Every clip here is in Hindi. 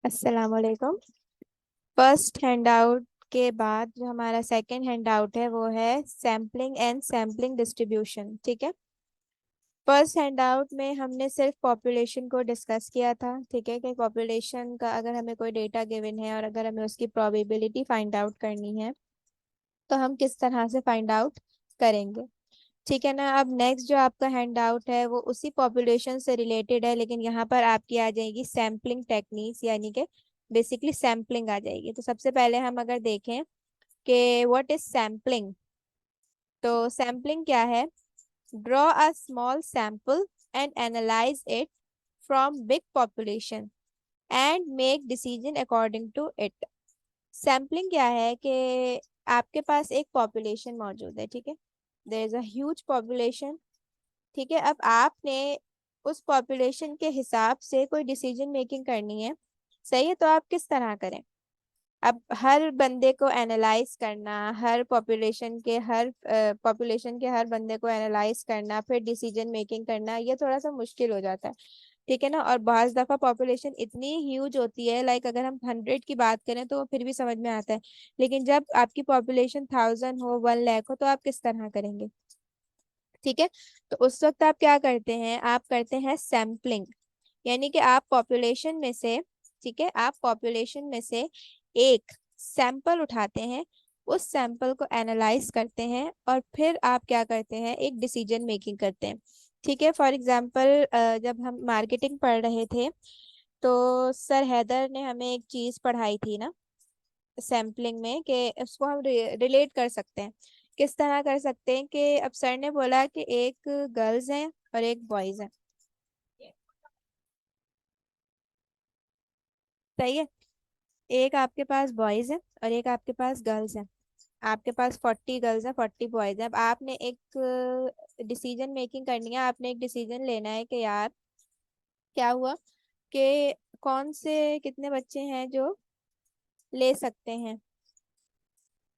अस्सलाम वालेकुम। फर्स्ट हैंडआउट के बाद जो हमारा सेकंड हैंडआउट है वो है सैम्पलिंग एंड सैम्पलिंग डिस्ट्रीब्यूशन। ठीक है। फर्स्ट हैंडआउट में हमने सिर्फ पॉपुलेशन को डिस्कस किया था। ठीक है कि पॉपुलेशन का अगर हमें कोई डेटा गिवन है और अगर हमें उसकी प्रोबेबिलिटी फाइंड आउट करनी है तो हम किस तरह से फाइंड आउट करेंगे। ठीक है ना। अब नेक्स्ट जो आपका हैंड आउट है वो उसी पॉपुलेशन से रिलेटेड है, लेकिन यहाँ पर आपकी आ जाएगी सैम्पलिंग टेक्निक्स, यानी कि बेसिकली सैम्पलिंग आ जाएगी। तो सबसे पहले हम अगर देखें कि व्हाट इज सैम्पलिंग, तो सैम्पलिंग क्या है? Draw a small sample and analyse it from big population and make decision according to it. Sampling क्या है कि आपके पास एक पॉपुलेशन मौजूद है। ठीक है। There is a huge population. ठीक है। अब आपने उस पॉपुलेशन के हिसाब से कोई डिसीजन मेकिंग करनी है। सही है। तो आप किस तरह करें? अब हर बंदे को एनालाइज करना, हर पॉपुलेशन के हर बंदे को एनालाइज करना, फिर डिसीजन मेकिंग करना, ये थोड़ा सा मुश्किल हो जाता है। ठीक है ना। और बहुत दफा पॉपुलेशन इतनी ह्यूज होती है, लाइक अगर हम 100 की बात करें तो फिर भी समझ में आता है, लेकिन जब आपकी पॉपुलेशन 1000 हो, 1 लाख हो, तो आप किस तरह करेंगे? ठीक है। तो उस वक्त आप क्या करते हैं? आप करते हैं सैम्पलिंग, यानी कि आप पॉपुलेशन में से, ठीक है, आप पॉपुलेशन में से एक सैंपल उठाते हैं, उस सैंपल को एनालाइज करते हैं और फिर आप क्या करते हैं? एक डिसीजन मेकिंग करते हैं। ठीक है। फॉर एग्जांपल जब हम मार्केटिंग पढ़ रहे थे तो सर हैदर ने हमें एक चीज पढ़ाई थी ना सैम्पलिंग में, कि उसको हम रिलेट कर सकते हैं। किस तरह कर सकते हैं? कि अब सर ने बोला कि एक गर्ल्स हैं और एक बॉयज हैं। सही है। एक आपके पास बॉयज है और एक आपके पास गर्ल्स है। आपके पास 40 गर्ल्स हैं, 40 बॉयज हैं। अब आपने एक डिसीजन मेकिंग करनी है, आपने एक डिसीजन लेना है कि यार क्या हुआ कि कौन से कितने बच्चे हैं जो ले सकते हैं,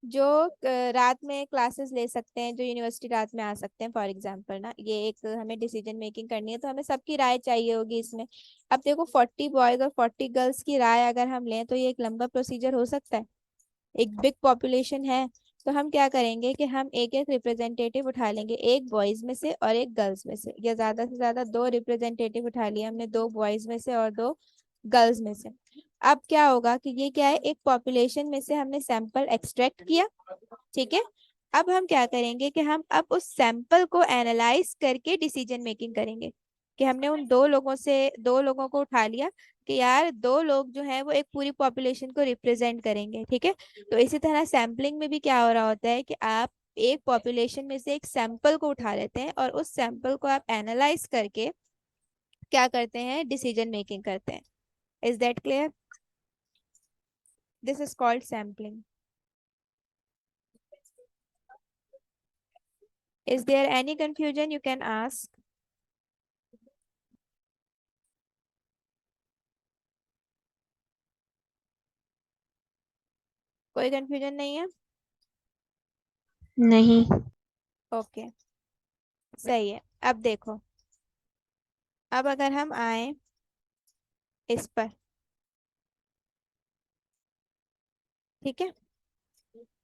जो रात में क्लासेस ले सकते हैं, जो यूनिवर्सिटी रात में आ सकते हैं, फॉर एग्जांपल ना। ये एक हमें डिसीजन मेकिंग करनी है तो हमें सबकी राय चाहिए होगी इसमें। अब देखो 40 बॉयज और 40 गर्ल्स की राय अगर हम लें तो ये एक लंबा प्रोसीजर हो सकता है, एक बिग पॉपुलेशन है। तो हम क्या करेंगे कि हम एक एक रिप्रेजेंटेटिव उठा लेंगे, एक बॉयज में से और एक गर्ल्स में से, या ज्यादा से ज्यादा दो रिप्रेजेंटेटिव उठा लिए हमने, दो बॉयज में से और दो गर्ल्स में से। अब क्या होगा कि ये क्या है? एक पॉपुलेशन में से हमने सैंपल एक्सट्रैक्ट किया। ठीक है। अब हम क्या करेंगे कि हम अब उस सैंपल को एनालाइज करके डिसीजन मेकिंग करेंगे, कि हमने उन दो लोगों को उठा लिया कि यार दो लोग जो है वो एक पूरी पॉपुलेशन को रिप्रेजेंट करेंगे। ठीक है। तो इसी तरह सैम्पलिंग में भी क्या हो रहा होता है कि आप एक पॉपुलेशन में से एक सैंपल को उठा लेते हैं और उस सैंपल को आप एनालाइज करके क्या करते हैं? डिसीजन मेकिंग करते हैं। Is that clear? This is called sampling. Is there any confusion? You can ask. कोई कंफ्यूजन नहीं है? नहीं। ओके। सही है। अब देखो, अब अगर हम आए इस पर, ठीक है।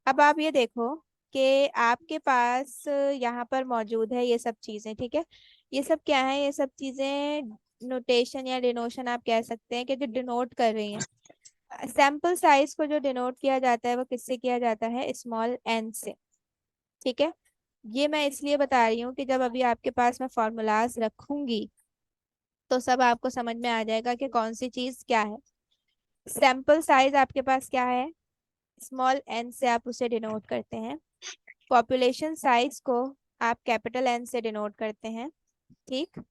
अब आप ये देखो कि आपके पास यहाँ पर मौजूद है ये सब चीजें। ठीक है। ये सब क्या है? ये सब चीजें नोटेशन या डिनोशन आप कह सकते हैं, कि जो डिनोट कर रही हैं। सैंपल साइज को जो डिनोट किया जाता है वो किससे किया जाता है? स्मॉल एन से। ठीक है। ये मैं इसलिए बता रही हूँ कि जब अभी आपके पास मैं फॉर्मूलाज रखूंगी तो सब आपको समझ में आ जाएगा कि कौन सी चीज क्या है। सैंपल साइज आपके पास क्या है? स्मॉल एन से आप उसे डिनोट करते हैं। पॉपुलेशन साइज को आप कैपिटल एन से डिनोट करते हैं। ठीक।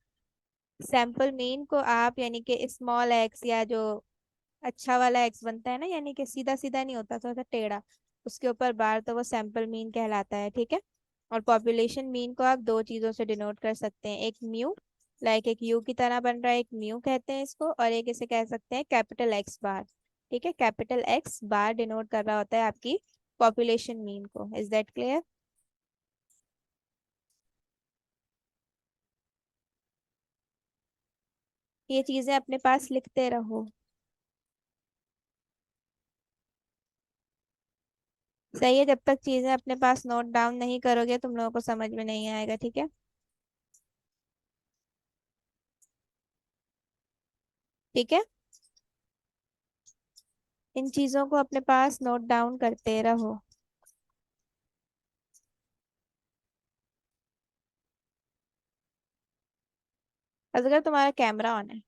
सैंपल मीन को आप, यानी कि स्मॉल एक्स, या जो अच्छा वाला एक्स बनता है ना, यानी कि सीधा सीधा नहीं होता, थोड़ा सा टेढ़ा, उसके ऊपर बार, तो वो सैंपल मीन कहलाता है। ठीक है। और पॉपुलेशन मीन को आप दो चीजों से डिनोट कर सकते हैं, एक म्यू, लाइक एक यू की तरह बन रहा है, एक म्यू कहते हैं इसको, और एक इसे कह सकते हैं कैपिटल एक्स बार। ठीक है। कैपिटल एक्स बार डिनोट कर रहा होता है आपकी पॉपुलेशन मीन को। Is that clear? ये चीजें अपने पास लिखते रहो। सही है, जब तक चीजें अपने पास नोट डाउन नहीं करोगे तुम लोगों को समझ में नहीं आएगा, ठीक है। ठीक है, इन चीजों को अपने पास नोट डाउन करते रहो। अगर तुम्हारा कैमरा ऑन है।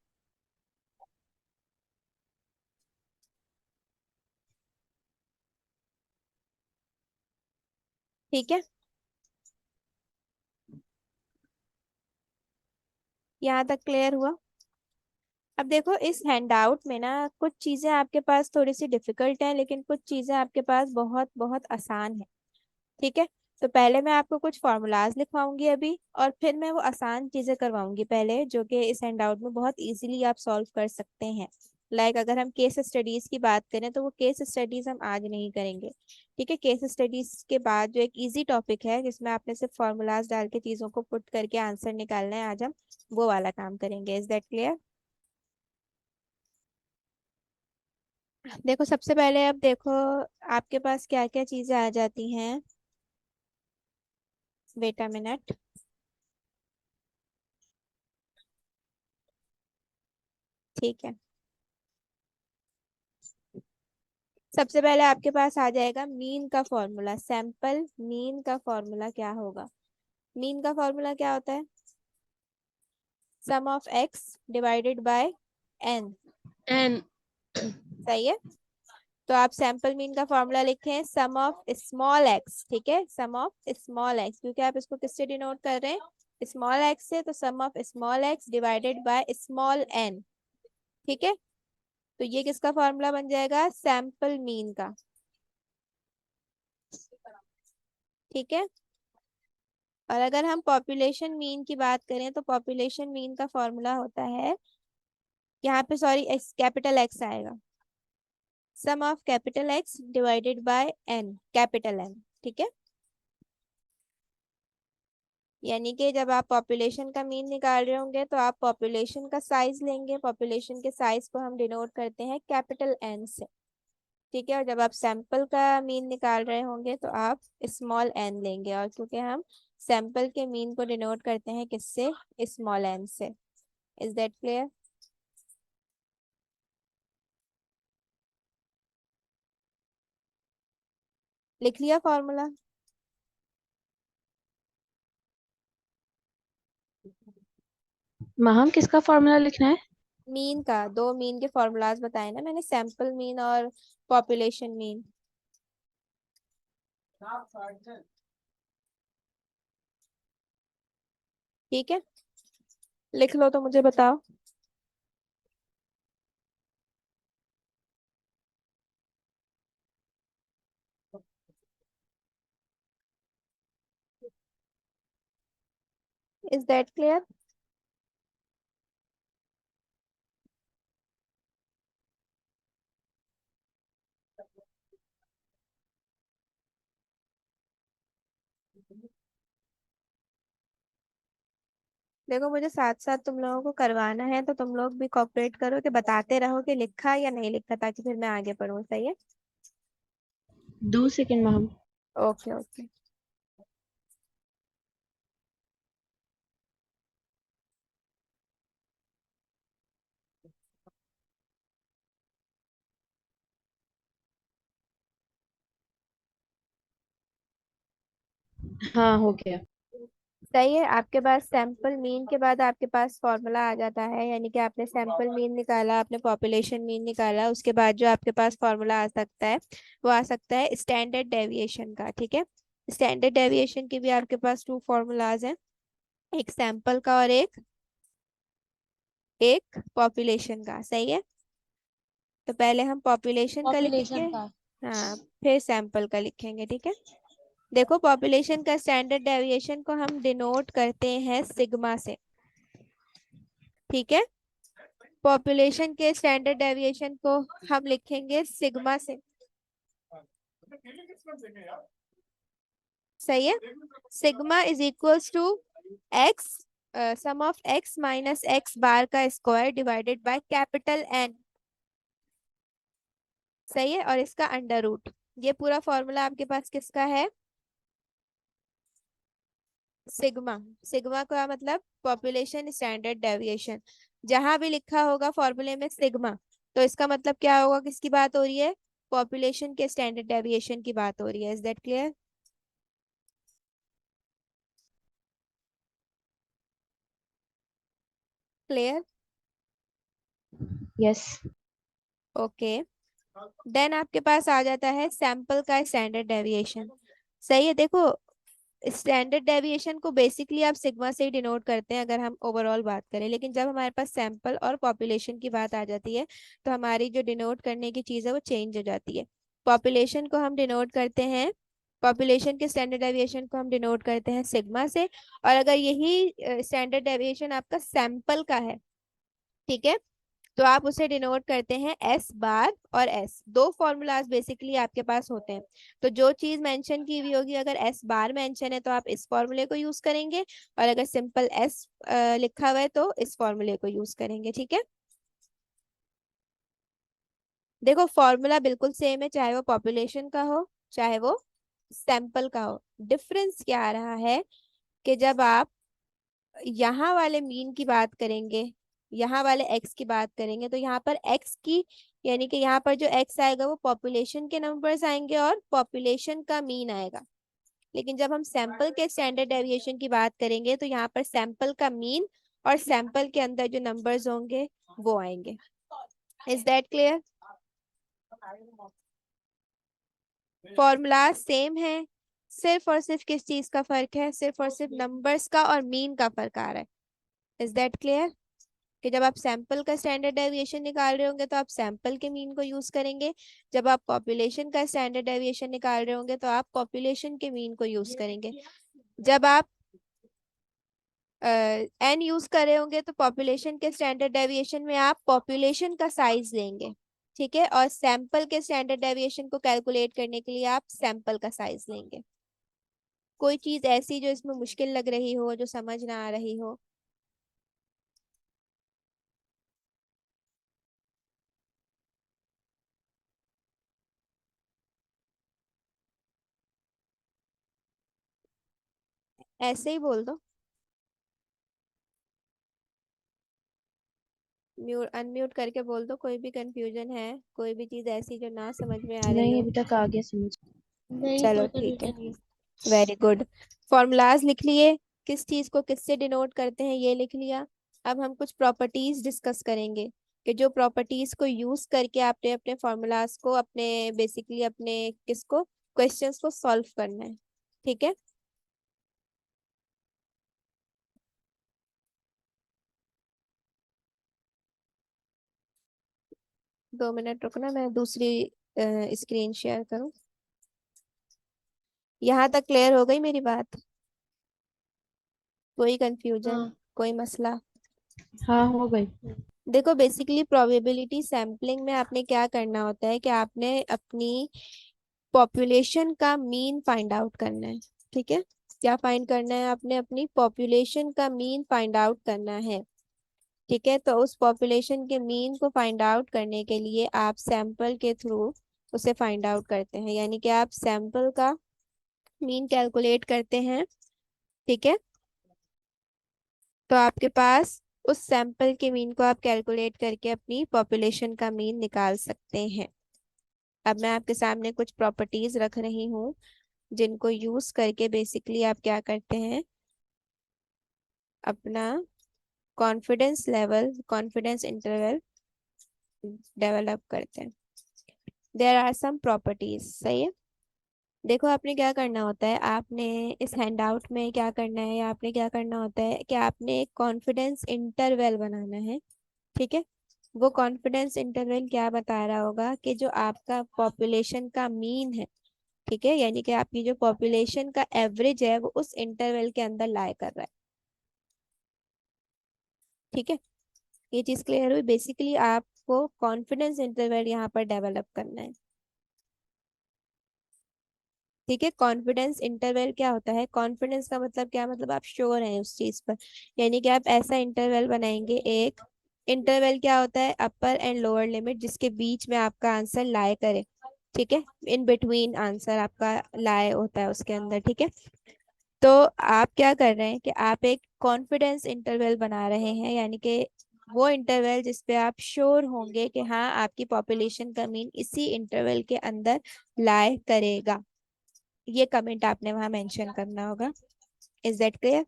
ठीक है, यहाँ तक क्लियर हुआ। अब देखो इस हैंडआउट में ना कुछ चीजें आपके पास थोड़ी सी डिफिकल्ट है, लेकिन कुछ चीजें आपके पास बहुत बहुत आसान है। ठीक है, तो पहले मैं आपको कुछ फॉर्मूलाज लिखवाऊंगी अभी, और फिर मैं वो आसान चीजें करवाऊंगी पहले, जो कि इस हैंडआउट में बहुत इजीली आप सॉल्व कर सकते हैं। अगर हम केस स्टडीज की बात करें तो वो केस स्टडीज हम आज नहीं करेंगे। ठीक है, केस स्टडीज के बाद जो एक इजी टॉपिक है जिसमें आपने सिर्फ फॉर्मूलाज डाल के चीजों को पुट करके आंसर निकालना है, आज हम वो वाला काम करेंगे। Is that clear? देखो सबसे पहले अब देखो आपके पास क्या क्या चीजें आ जाती हैं। Wait a minute. ठीक है, सबसे पहले आपके पास आ जाएगा मीन का फॉर्मूला। सैंपल मीन का फॉर्मूला क्या होगा? मीन का फॉर्मूला क्या होता है? Sum of x divided by n. N. सही है, तो आप सैंपल मीन का फॉर्मूला लिखें सम ऑफ स्मॉल एक्स। ठीक है, सम ऑफ स्मॉल एक्स, क्योंकि आप इसको किससे डिनोट कर रहे हैं? स्मॉल एक्स से, तो sum of small x divided by small n. ठीक है, तो ये किसका फॉर्मूला बन जाएगा? सैंपल मीन का। ठीक है, और अगर हम पॉपुलेशन मीन की बात करें तो पॉपुलेशन मीन का फॉर्मूला होता है, यहाँ पे सॉरी कैपिटल एक्स आएगा, sum of capital X divided by n, capital N. ठीक है, यानी कि जब आप पॉपुलेशन का मीन निकाल रहे होंगे तो आप पॉपुलेशन का साइज लेंगे, पॉपुलेशन के साइज को हम डिनोट करते हैं कैपिटल एन से। ठीक है, और जब आप सैंपल का मीन निकाल रहे होंगे तो आप स्मॉल एन लेंगे, और क्योंकि हम सैंपल के मीन को डिनोट करते हैं किससे? स्मॉल एन से। Is that clear? लिख लिया फॉर्मूला? हम किसका फॉर्मूला लिखना है? मीन का, दो मीन के फॉर्मूलाज बताए ना मैंने, सैंपल मीन और पॉपुलेशन मीन। ठीक है, लिख लो तो मुझे बताओ। Is that clear? देखो मुझे साथ साथ तुम लोगों को करवाना है, तो तुम लोग भी कोऑपरेट करो कि बताते रहो कि लिखा या नहीं लिखा, ताकि फिर मैं आगे पढूं। सही है? 2 सेकंड हम। Okay okay. हाँ, हो गया। सही है, आपके पास सैंपल मीन के बाद आपके पास फॉर्मूला आ जाता है, यानी कि आपने सैंपल मीन निकाला, आपने पॉपुलेशन मीन निकाला, उसके बाद जो आपके पास फॉर्मूला आ सकता है वो आ सकता है स्टैंडर्ड डेविएशन का। ठीक है, स्टैंडर्ड डेविएशन के भी आपके पास टू फॉर्मूलाज हैं, एक सैंपल का और एक एक पॉपुलेशन का। सही है, तो पहले हम पॉपुलेशन का लिखेंगे, पॉपुलेशन का। हाँ, फिर सैंपल का लिखेंगे। ठीक है, देखो पॉपुलेशन का स्टैंडर्ड डेविएशन को हम डिनोट करते हैं सिग्मा से। ठीक है, पॉपुलेशन के स्टैंडर्ड डेविएशन को हम लिखेंगे सिग्मा से। सही है, sigma is equals to x, sum of x minus x bar का square divided by capital N. सही है, और इसका अंडर रूट। ये पूरा फॉर्मूला आपके पास किसका है? सिग्मा। सिग्मा का मतलब पॉपुलेशन स्टैंडर्ड डेविएशन। जहां भी लिखा होगा फॉर्मूले में सिग्मा, तो इसका मतलब क्या होगा, किसकी बात हो रही है? पॉपुलेशन के स्टैंडर्ड डेविएशन की बात हो रही है। Is that clear? Clear? Yes. Okay. Then आपके पास आ जाता है सैंपल का स्टैंडर्ड डेविएशन। सही है। देखो, स्टैंडर्ड डेविएशन को बेसिकली आप सिग्मा से ही डिनोट करते हैं अगर हम ओवरऑल बात करें, लेकिन जब हमारे पास सैंपल और पॉपुलेशन की बात आ जाती है तो हमारी जो डिनोट करने की चीज़ है वो चेंज हो जाती है। पॉपुलेशन को हम डिनोट करते हैं, पॉपुलेशन के स्टैंडर्ड डेविएशन को हम डिनोट करते हैं सिग्मा से। और अगर यही स्टैंडर्ड डेविएशन आपका सैंपल का है, ठीक है, तो आप उसे डिनोट करते हैं एस बार और एस। दो फॉर्मूलाज बेसिकली आपके पास होते हैं। तो जो चीज मेंशन की हुई होगी, अगर एस बार मेंशन है तो आप इस फॉर्मूले को यूज करेंगे, और अगर सिंपल एस लिखा हुआ है तो इस फॉर्मूले को यूज करेंगे। ठीक है। देखो, फॉर्मूला बिल्कुल सेम है, चाहे वो पॉपुलेशन का हो चाहे वो सैंपल का हो। डिफरेंस क्या आ रहा है कि जब आप यहाँ वाले मीन की बात करेंगे, यहाँ वाले एक्स की बात करेंगे, तो यहाँ पर एक्स की, यानी कि यहाँ पर जो एक्स आएगा वो पॉपुलेशन के नंबर्स आएंगे और पॉपुलेशन का मीन आएगा। लेकिन जब हम सैंपल के स्टैंडर्ड डेविएशन की बात करेंगे तो यहाँ पर सैंपल का मीन और सैंपल के अंदर जो नंबर्स होंगे वो आएंगे। Is that clear? Formula same है, सिर्फ और सिर्फ किस चीज का फर्क है? सिर्फ और सिर्फ नंबर्स का और मीन का फर्क आ रहा है। Is that clear? कि जब आप सैंपल का स्टैंडर्ड डेविएशन निकाल रहे होंगे तो आप सैंपल के मीन को यूज करेंगे, जब आप पॉपुलेशन का स्टैंडर्ड डेविएशन निकाल रहे होंगे तो आप पॉपुलेशन के मीन को यूज करेंगे। जब आप एन यूज कर रहे होंगे तो पॉपुलेशन के स्टैंडर्ड डेविएशन में आप पॉपुलेशन का साइज लेंगे। ठीक है। और सैंपल के स्टैंडर्ड डेविएशन को कैलकुलेट करने के लिए आप सैंपल का साइज लेंगे। कोई चीज ऐसी जो इसमें मुश्किल लग रही हो, जो समझ ना आ रही हो? ऐसे ही बोल दो, म्यूट अनम्यूट करके बोल दो। कोई भी कंफ्यूजन है, कोई भी चीज ऐसी जो ना समझ में आ रही नहीं, हो? अभी तक आ गया समझ। नहीं, चलो कोई ठीक है। कंफ्यूजन नहीं। Very good. फॉर्मूलाज लिख लिए, किस चीज को किससे डिनोट करते हैं ये लिख लिया। अब हम कुछ प्रॉपर्टीज डिस्कस करेंगे कि जो प्रॉपर्टीज को यूज करके आपने अपने फॉर्मूलाज को, अपने बेसिकली अपने किसको, क्वेश्चंस को सॉल्व करना है। ठीक है। 2 मिनट रुकना, मैं दूसरी स्क्रीन शेयर करूं। यहाँ तक क्लियर हो गई मेरी बात? कोई कंफ्यूजन, हाँ। कोई मसला? हाँ, हो गई। देखो, बेसिकली प्रोबेबिलिटी सैम्पलिंग में आपने क्या करना होता है कि आपने अपनी पॉपुलेशन का मीन फाइंड आउट करना है। ठीक है। क्या फाइंड करना है? आपने अपनी पॉपुलेशन का मीन फाइंड आउट करना है। ठीक है। तो उस पॉपुलेशन के मीन को फाइंड आउट करने के लिए आप सैंपल के थ्रू उसे फाइंड आउट करते हैं, यानी कि आप सैंपल का मीन कैलकुलेट करते हैं। ठीक है। तो आपके पास उस सैंपल के मीन को आप कैलकुलेट करके अपनी पॉपुलेशन का मीन निकाल सकते हैं। अब मैं आपके सामने कुछ प्रॉपर्टीज रख रही हूँ जिनको यूज करके बेसिकली आप क्या करते हैं, अपना confidence level, confidence interval develop करते हैं। There are some properties. सही है। देखो, आपने क्या करना होता है, आपने इस हैंडआउट में क्या करना है, या आपने क्या करना होता है कि आपने एक कॉन्फिडेंस इंटरवल बनाना है। ठीक है। वो कॉन्फिडेंस इंटरवल क्या बता रहा होगा कि जो आपका पॉपुलेशन का मीन है, ठीक है, यानी कि आपकी जो पॉपुलेशन का एवरेज है वो उस इंटरवल के अंदर लाई कर रहा है। ठीक है। ये चीज क्लियर हुई? बेसिकली आपको कॉन्फिडेंस इंटरवल यहाँ पर डेवलप करना है। ठीक है। कॉन्फिडेंस इंटरवल क्या होता है? कॉन्फिडेंस का मतलब क्या, मतलब आप श्योर हैं उस चीज पर, यानी कि आप ऐसा इंटरवल बनाएंगे। एक इंटरवल क्या होता है? अपर एंड लोअर लिमिट, जिसके बीच में आपका आंसर लाई करे। ठीक है, इन बिटवीन आंसर आपका लाए होता है उसके अंदर। ठीक है, तो आप क्या कर रहे हैं कि आप एक कॉन्फिडेंस इंटरवल बना रहे हैं, यानी कि वो इंटरवल जिस पे आप श्योर होंगे कि हाँ आपकी पॉपुलेशन का मीन इसी इंटरवल के अंदर लाई करेगा। ये कमेंट आपने वहां मेंशन करना होगा। Is that clear?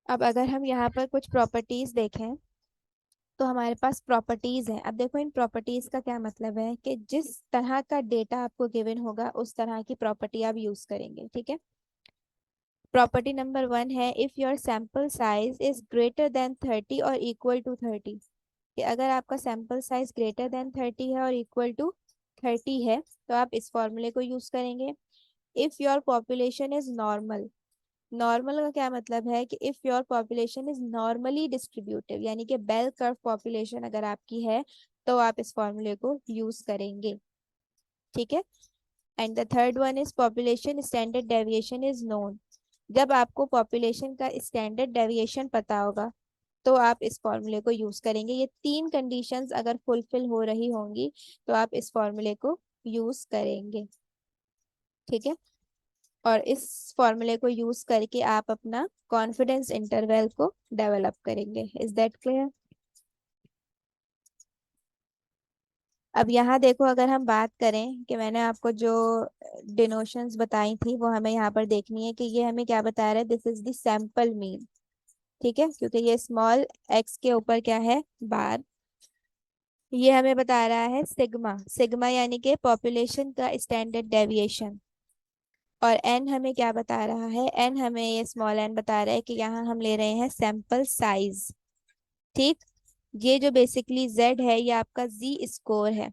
अब अगर हम यहाँ पर कुछ प्रॉपर्टीज देखें तो हमारे पास प्रॉपर्टीज हैं। अब देखो इन प्रॉपर्टीज का क्या मतलब है कि जिस तरह का डेटा आपको गिवन होगा उस तरह की प्रॉपर्टी आप यूज करेंगे। ठीक है, प्रॉपर्टी नंबर 1 है if your sample size is greater than 30 और इक्वल टू 30। कि अगर आपका सैंपल साइज ग्रेटर देन 30 है और इक्वल टू 30 है तो आप इस फॉर्मूले को यूज करेंगे। If your population is normal, normal का क्या मतलब है कि if your population is normally distributive, यानी कि बेल कर्व पॉपुलेशन अगर आपकी है तो आप इस फॉर्मूले को यूज करेंगे। ठीक है, and the third one is population standard deviation is known. जब आपको पॉपुलेशन का स्टैंडर्ड डेविएशन पता होगा तो आप इस फॉर्मूले को यूज करेंगे। ये तीन कंडीशंस अगर फुलफिल हो रही होंगी तो आप इस फॉर्मूले को यूज करेंगे। ठीक है, और इस फॉर्मूले को यूज करके आप अपना कॉन्फिडेंस इंटरवल को डेवलप करेंगे। Is that clear? अब यहाँ देखो, अगर हम बात करें कि मैंने आपको जो डिनोशंस बताई थी वो हमें यहाँ पर देखनी है कि ये हमें क्या बता रहा है। This is the sample mean. ठीक है, क्योंकि ये स्मॉल एक्स के ऊपर क्या है, बार। ये हमें बता रहा है सिग्मा, सिग्मा यानी कि पॉपुलेशन का स्टैंडर्ड डेविएशन। और एन हमें क्या बता रहा है, एन हमें ये स्मॉल एन बता रहा है कि यहाँ हम ले रहे हैं सैंपल साइज। ठीक, ये जो बेसिकली जेड है ये आपका जी स्कोर है।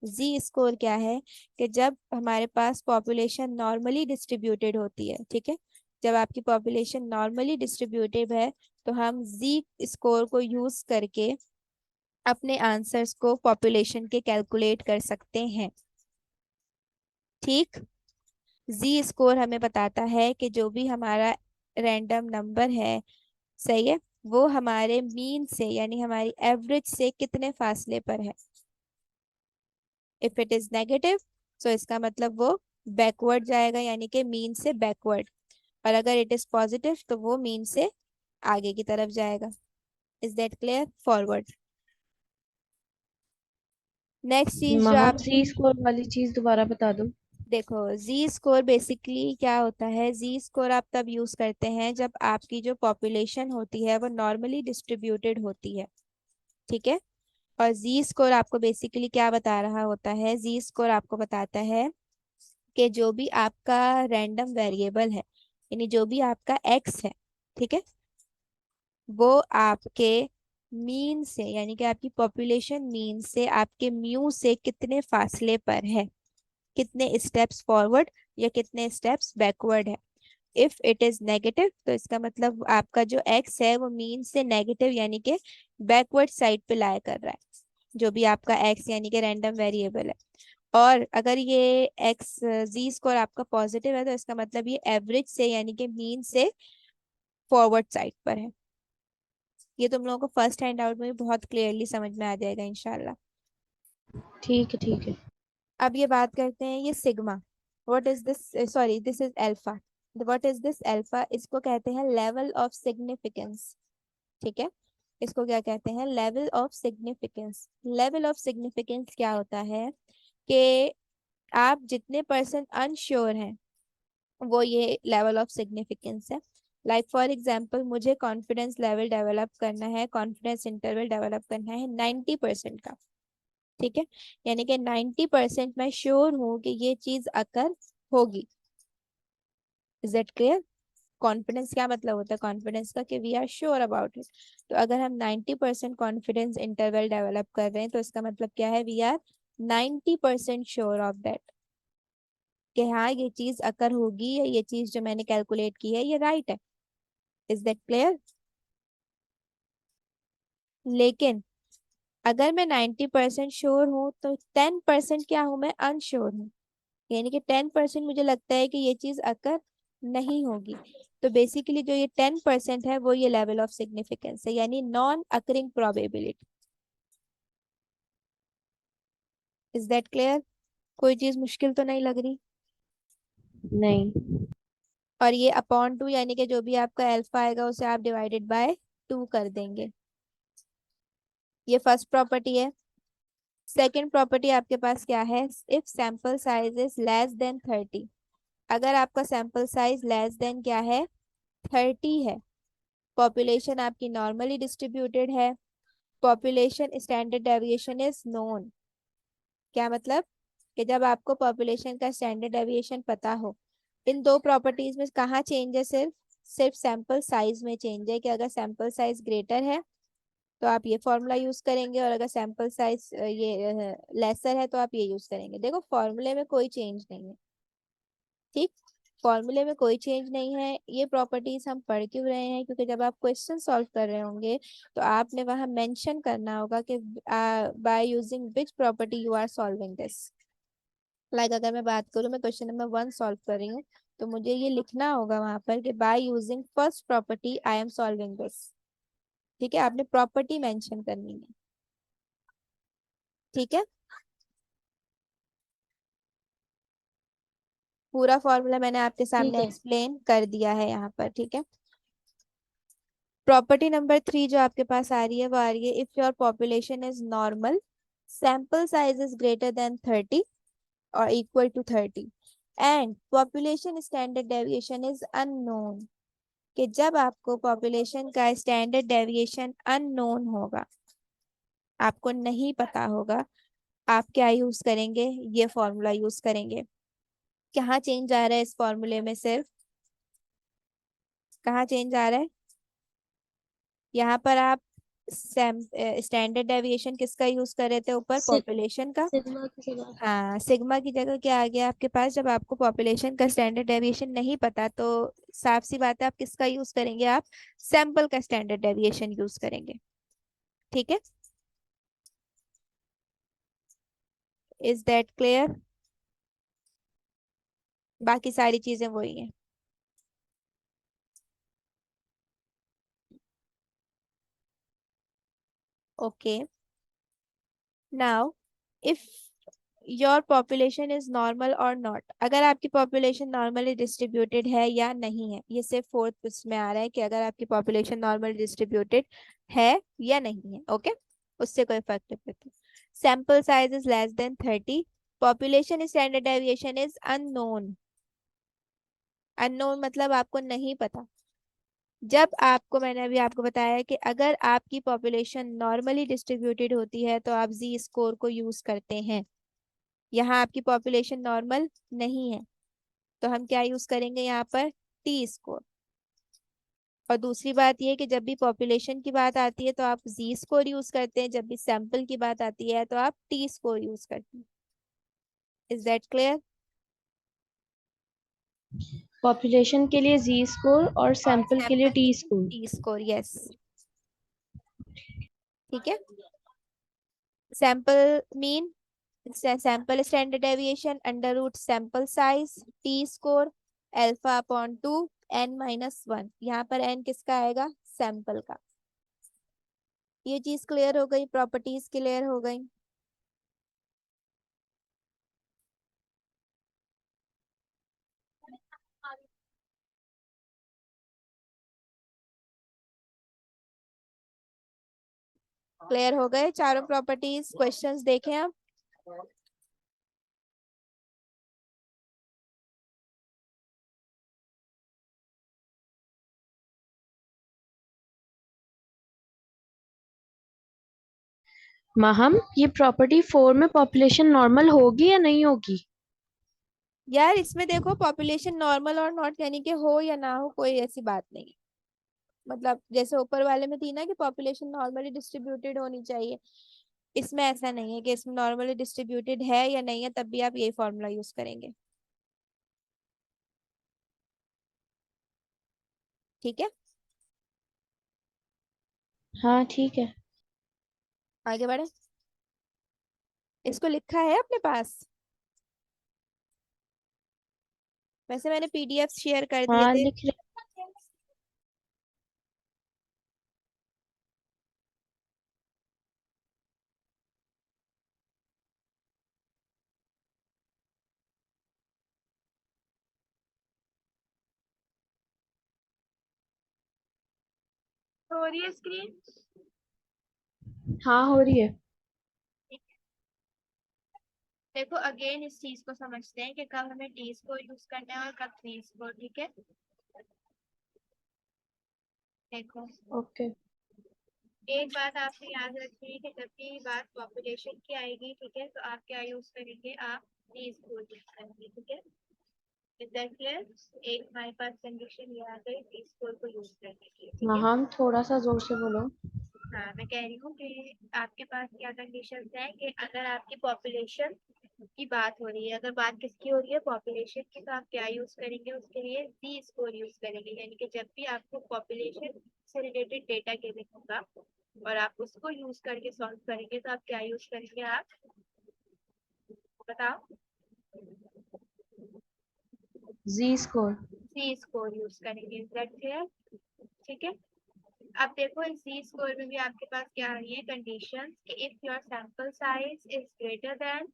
जी स्कोर क्या है कि जब हमारे पास पॉपुलेशन नॉर्मली डिस्ट्रीब्यूटेड होती है, ठीक है, जब आपकी पॉपुलेशन नॉर्मली डिस्ट्रीब्यूटेड है तो हम जी स्कोर को यूज करके अपने आंसर्स को पॉपुलेशन के कैलकुलेट कर सकते हैं। ठीक, जी स्कोर हमें बताता है कि जो भी हमारा रैंडम नंबर है, सही है, वो हमारे मीन से यानी हमारी एवरेज से कितने फासले पर है। इफ इट इज नेगेटिव तो इसका मतलब वो बैकवर्ड जाएगा, यानी कि मीन से बैकवर्ड। और अगर इट इज पॉजिटिव तो वो मीन से आगे की तरफ जाएगा। Is that clear? Forward. Next चीज जो महा आप सी स्कोर वाली चीज दोबारा बता दो। देखो, जी स्कोर बेसिकली क्या होता है, जी स्कोर आप तब यूज करते हैं जब आपकी जो पॉपुलेशन होती है वो नॉर्मली डिस्ट्रीब्यूटेड होती है। ठीक है, और जी स्कोर आपको बेसिकली क्या बता रहा होता है, जी स्कोर आपको बताता है कि जो भी आपका रैंडम वेरिएबल है, यानी जो भी आपका एक्स है, ठीक है, वो आपके मीन से यानी कि आपकी पॉपुलेशन मीन से आपके म्यू से कितने फासले पर है, कितने स्टेप्स फॉरवर्ड या कितने स्टेप्स बैकवर्ड है। इफ इट इज नेगेटिव तो इसका मतलब आपका जो एक्स है वो मीन से नेगेटिव यानी कि बैकवर्ड साइड पे लाई कर रहा है, जो भी आपका एक्स यानी कि रैंडम वेरिएबल है। और अगर ये एक्स जी स्कोर आपका पॉजिटिव है तो इसका मतलब ये एवरेज से यानी कि मीन से फॉरवर्ड साइड पर है। ये तुम लोगों को फर्स्ट हैंड आउट में भी बहुत क्लियरली समझ में आ जाएगा इंशाल्लाह। ठीक है ठीक है। अब ये बात करते हैं ये sigma. What is this, sorry this is alpha. What is this alpha? इसको कहते हैं लेवल ऑफ सिग्निफिकेंस। ठीक है, इसको क्या कहते हैं, level of significance. Level of significance क्या होता है कि आप जितने परसेंट अनश्योर हैं वो ये लेवल ऑफ सिग्निफिकेंस है। लाइक फॉर एग्जाम्पल मुझे कॉन्फिडेंस लेवल डेवलप करना है, कॉन्फिडेंस इंटरवल डेवलप करना है 90% का। ठीक है, यानी कि 90% मैं श्योर हूँ कि ये चीज अकर होगी। Is that clear? कॉन्फिडेंस क्या मतलब होता है कॉन्फिडेंस का, कि we are sure about it. तो अगर हम 90% कॉन्फिडेंस इंटरवल डेवलप कर रहे हैं तो इसका मतलब क्या है, we are 90% sure of that कि हाँ ये चीज अकर होगी या ये चीज जो मैंने कैलकुलेट की है ये राइट है। Is that clear? लेकिन अगर मैं 90% श्योर हूँ तो 10% क्या हूँ, मैं अनश्योर हूँ, यानी कि 10% मुझे लगता है कि ये चीज अकर नहीं होगी। तो बेसिकली जो ये 10% है वो ये लेवल ऑफ सिग्निफिकेंस है, यानी non occurring probability. Is that clear? कोई चीज मुश्किल तो नहीं लग रही? नहीं। और ये अपॉन टू, यानी कि जो भी आपका अल्फा आएगा उसे आप डिवाइडेड बाय टू कर देंगे। ये फर्स्ट प्रॉपर्टी है। सेकंड प्रॉपर्टी आपके पास क्या है? If sample size is less than 30। अगर आपका सैंपल साइज लेस देन क्या है? 30 है। पॉपुलेशन आपकी नॉर्मली डिस्ट्रीब्यूटेड है। Population standard deviation is known. क्या मतलब? कि जब आपको पॉपुलेशन का स्टैंडर्ड डेविएशन पता हो। इन दो प्रॉपर्टीज में कहाँ चेंज है? सिर्फ सिर्फ सैंपल साइज में चेंज है, कि अगर सैंपल साइज ग्रेटर है तो आप ये फॉर्मूला यूज करेंगे, और अगर सैंपल साइज ये लेसर है तो आप ये यूज करेंगे। देखो फॉर्मूले में कोई चेंज नहीं है। ठीक। फॉर्मूले में कोई चेंज नहीं है। ये प्रॉपर्टीज हम पढ़ क्यों रहे हैं? क्योंकि जब आप क्वेश्चन सॉल्व कर रहे होंगे तो आपने वहां मेंशन करना होगा कि by using which property you are solving this. Like अगर मैं बात करूँ, मैं क्वेश्चन नंबर 1 सॉल्व कर रही हूँ, तो मुझे ये लिखना होगा वहां पर कि by using first property I am solving this. ठीक है, आपने प्रॉपर्टी मेंशन करनी है। ठीक है। पूरा फॉर्मूला मैंने आपके ठीक सामने है। एक्सप्लेन कर दिया है यहाँ पर। ठीक है। प्रॉपर्टी नंबर 3 जो आपके पास आ रही है वो आ रही है, if your population is normal, sample size is greater than 30 और equal to 30, and population standard deviation is unknown. कि जब आपको पॉपुलेशन का स्टैंडर्ड डेविएशन अननोन होगा, आपको नहीं पता होगा, आप क्या यूज करेंगे? ये फॉर्मूला यूज करेंगे। कहाँ चेंज आ रहा है इस फॉर्मूले में? सिर्फ कहाँ चेंज आ रहा है? यहाँ पर आप स्टैंडर्ड डेविएशन किसका यूज कर रहे थे? ऊपर सि, पॉपुलेशन का। सिग्मा की जगह। हाँ, सिग्मा की जगह क्या आ गया आपके पास? जब आपको पॉपुलेशन का स्टैंडर्ड डेविएशन नहीं पता तो साफ सी बात है, आप किसका यूज करेंगे? आप सैंपल का स्टैंडर्ड डेविएशन यूज करेंगे। ठीक है। Is that clear? बाकी सारी चीजें वही हैं। Okay. Now if your population is normal और नॉट, अगर आपकी पॉपुलेशन नॉर्मली डिस्ट्रीब्यूटेड है या नहीं है, ये सिर्फ फोर्थ उसमें आ रहा है कि अगर आपकी पॉपुलेशन नॉर्मली डिस्ट्रीब्यूटेड है या नहीं है। ओके, उससे कोई फर्क नहीं पड़ता। Sample size is less than 30, population standard deviation is unknown. Unknown मतलब आपको नहीं पता। जब आपको, मैंने अभी आपको बताया है कि अगर आपकी पॉपुलेशन नॉर्मली डिस्ट्रीब्यूटेड होती है तो आप जी स्कोर को यूज करते हैं। यहाँ आपकी पॉपुलेशन नॉर्मल नहीं है तो हम क्या यूज करेंगे यहाँ पर? T score. और दूसरी बात ये कि जब भी पॉपुलेशन की बात आती है तो आप जी स्कोर यूज करते हैं, जब भी सैंपल की बात आती है तो आप टी स्कोर यूज करते हैं। Is that clear? पॉपुलेशन के लिए जी स्कोर और और सैंपल के लिए सैंपल टी के लिए स्कोर। T score, yes. ठीक है। Sample mean, sample standard deviation under root sample size T score alpha upon two N minus one. यहाँ पर एन किसका आएगा? सैंपल का। ये चीज क्लियर हो गई, प्रॉपर्टीज क्लियर हो गई। क्लियर हो गए चारों प्रॉपर्टीज? क्वेश्चंस देखें आप। माहम, ये प्रॉपर्टी 4 में पॉपुलेशन नॉर्मल होगी या नहीं होगी? यार इसमें देखो, पॉपुलेशन नॉर्मल और नॉट यानी कि हो या ना हो, कोई ऐसी बात नहीं है। मतलब जैसे ऊपर वाले में थी ना कि पॉपुलेशन नॉर्मली डिस्ट्रीब्यूटेड होनी चाहिए, इसमें ऐसा नहीं है कि इसमें नॉर्मली डिस्ट्रीब्यूटेड है या नहीं है तब भी आप यही फॉर्मूला यूज करेंगे। ठीक है। हाँ ठीक है। आगे बढ़े। इसको लिखा है अपने पास? वैसे मैंने पीडीएफ शेयर कर दिए हाँ थे। लिख रहे। हो रही है स्क्रीन? हाँ हो रही है। देखो अगेन इस चीज को समझते हैं कि कब हमें टी स्कोर यूज करना है और कब सी स्कोर, ठीक है। देखो ओके। एक बात आपने याद रखनी है कि जब भी बात पॉपुलेशन की आएगी, ठीक है, तो आप क्या यूज करेंगे, आप टी स्कोर यूज करेंगे, ठीक है। Is that clear? एक हमारे पास कंडीशन ये आ गई टी स्कोर को यूज करने की, ठीक है। हम थोड़ा सा जोर से बोलो। हाँ मैं कह रही हूँ कि आपके पास क्या कंडीशन है कि अगर आपकी पॉपुलेशन की बात हो रही है, अगर बात किसकी हो रही है, पॉपुलेशन की, तो आप क्या यूज करेंगे उसके लिए, सी स्कोर यूज करेंगे। यानी कि जब भी आपको पॉपुलेशन से रिलेटेड डेटा गिवन होगा और आप उसको यूज करके सॉल्व करेंगे, तो आप क्या यूज करेंगे, आप बताओ। जी स्कोर। सी स्कोर यूज करेंगे, इज दैट क्लियर? ठीक है। अब देखो इस सी स्कोर में भी आपके पास क्या आ रही है कंडीशन कि if your sample size is greater than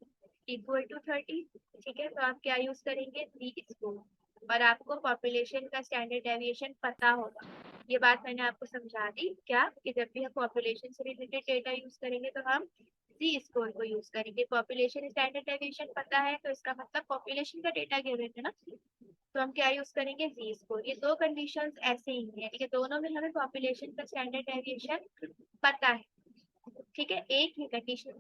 equal to 30, ठीक है, तो आप क्या यूज करेंगे, सी स्कोर। और आपको पॉपुलेशन का स्टैंडर्ड डेविएशन पता होगा। ये बात मैंने आपको समझा दी क्या, कि जब भी हम पॉपुलेशन से रिलेटेड डेटा यूज करेंगे तो हम सी स्कोर को यूज करेंगे। पॉपुलेशन स्टैंडर्ड डेविएशन पता है तो इसका मतलब पॉपुलेशन का डेटा गिवन है ना, तो हम क्या यूज करेंगे, जी स्कोर। ये दो कंडीशंस ऐसे ही हैं कि दोनों में हमें पॉपुलेशन का स्टैंडर्ड डेविएशन पता है, ठीक है। एक ही कंडीशन।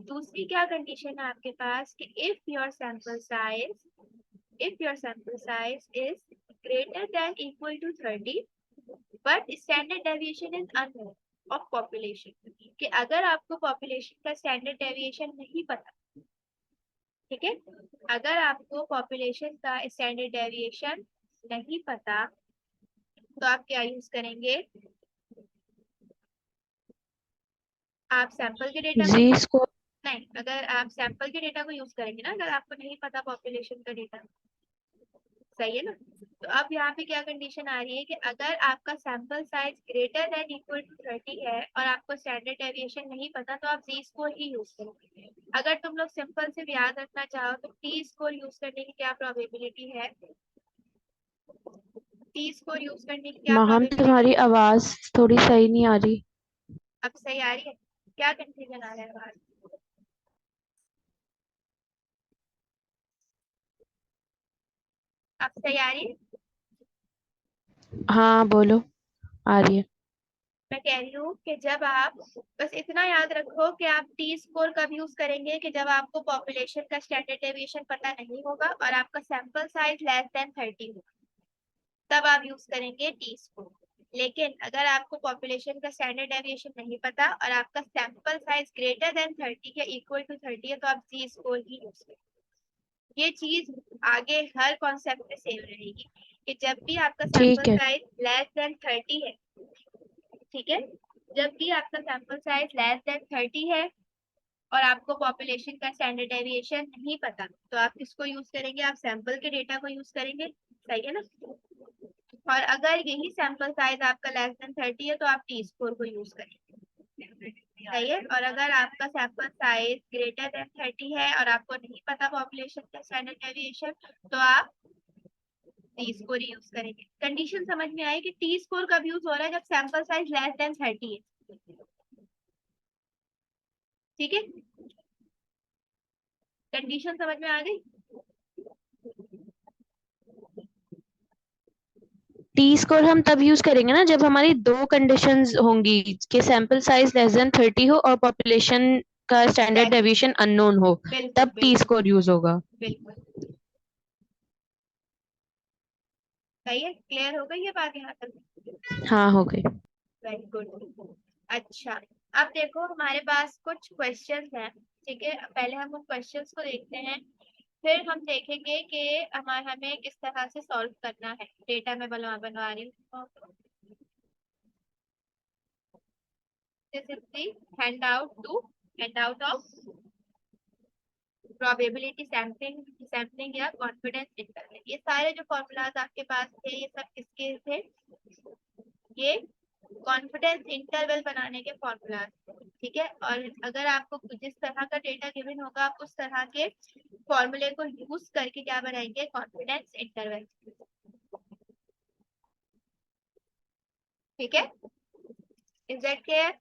दूसरी क्या कंडीशन है आपके पास कि if your sample size is greater than equal to 30 but standard deviation is unknown of population, कि अगर आपको पॉपुलेशन का स्टैंडर्ड डेविएशन नहीं पता, ठीक है, अगर आपको पॉपुलेशन का स्टैंडर्ड डेविएशन नहीं पता, तो आप क्या यूज करेंगे, आप सैंपल के डेटा को जी स्कोर। नहीं, अगर आप सैंपल के डेटा को यूज करेंगे ना, अगर आपको नहीं पता पॉपुलेशन का डेटा, सही है ना। तो अब यहाँ पे क्या कंडीशन आ रही है कि अगर आपका sample size greater than equal to 30 है और आपको स्टैंडर्ड डेविएशन नहीं पता, तो आप जी स्कोर ही यूज करोगे। अगर तुम लोग सिंपल से याद रखना चाहो तो टी स्कोर यूज करने की क्या प्रोबेबिलिटी है, टी स्कोर यूज करने की क्या हम प्रोबेबिलिटी तुम्हारी है। आवाज थोड़ी सही नहीं आ रही। अब सही आ रही है? क्या कंफ्यूजन आ रहा है बाहर? अब सही आ रही है? हाँ बोलो। आ रही है। मैं कह रही हूँ कि जब आप, बस इतना याद रखो कि आप टी स्कोर कब यूज करेंगे, कि जब आपको पॉपुलेशन का स्टैंडर्ड डेविएशन पता नहीं होगा और आपका सैंपल साइज लेस देन 30 होगा, तब आप यूज करेंगे टी स्कोर। लेकिन अगर आपको पॉपुलेशन का स्टैंडर्ड डेविएशन नहीं पता और आपका सैंपल साइज ग्रेटर देन 30 या इक्वल टू 30 है, तो आप जी स्कोर ही यूज करेंगे। ये चीज आगे हर कॉन्सेप्ट में सेम रहेगी कि जब भी आपका सैंपल ठीक है। साइज लेस देन 30 है, ठीक है, जब भी आपका सैंपल साइज लेस देन 30 है और आपको पॉपुलेशन का स्टैंडर्ड डेविएशन नहीं पता, तो आप किसको यूज करेंगे, आप सैंपल के डेटा को यूज करेंगे, सही है ना। और अगर यही सैंपल साइज आपका लेस देन 30 है, तो आप टी स्कोर को यूज करेंगे, सही है। और अगर आपका सैंपल साइज ग्रेटर देन 30 है और आपको नहीं पता पॉपुलेशन का स्टैंडर्ड डेविएशन, तो आप टी स्कोर यूज करेंगे। कंडीशन समझ में आई कि टी स्कोर कब यूज हो रहा है, जब सैंपल साइज लेस देन 30 है, ठीक है। कंडीशन समझ में आ गई? टी स्कोर हम तब यूज करेंगे ना जब हमारी दो कंडीशंस होंगी कि सैंपल साइज लेस देन 30 हो और पॉपुलेशन का स्टैंडर्ड एग्जैक्टली, डेविएशन अननोन हो। बिल्कुल तब टी बिल्कुल स्कोर यूज होगा। बिल्कुल। सही है, क्लियर हो गई ये बात यहाँ तक? हाँ हो गई। Very good. अच्छा, अब देखो हमारे पास कुछ क्वेश्चंस हैं, ठीक है। पहले हम उन क्वेश्चंस को देखते हैं, फिर हम देखेंगे कि हमें किस तरह से सॉल्व करना है। डेटा में बनवा रही हूँ। This is the hand out of probability sampling या कॉन्फिडेंस इंटरवल। ये सारे जो फॉर्मूलाज आपके पास थे, ये सब किसके थे, ये कॉन्फिडेंस इंटरवल बनाने के फॉर्मूलाज, ठीक है। और अगर आपको जिस तरह का डेटा गिवन होगा, आप उस तरह के फॉर्मूले को यूज करके क्या बनाएंगे, कॉन्फिडेंस इंटरवल। ठीक है, इज दैट क्लियर?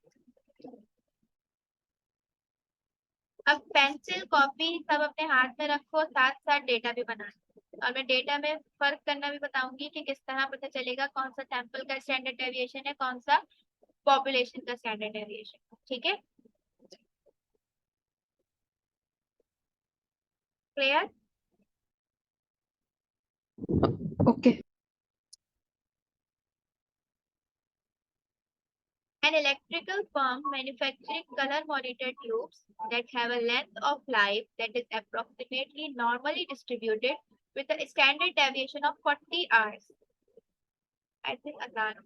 अब पेंसिल कॉपी सब अपने हाथ में रखो, साथ साथ डेटा भी बनाना, और मैं डेटा में फर्क करना भी बताऊंगी कि किस तरह पता चलेगा कौन सा सैंपल का स्टैंडर्ड डेविएशन है, कौन सा पॉपुलेशन का स्टैंडर्ड डेविएशन। ठीक है, clear? Okay. An electrical firm manufacturing color monitor tubes that have a length of life that is approximately normally distributed with a standard deviation of 40 hours. I think Azan.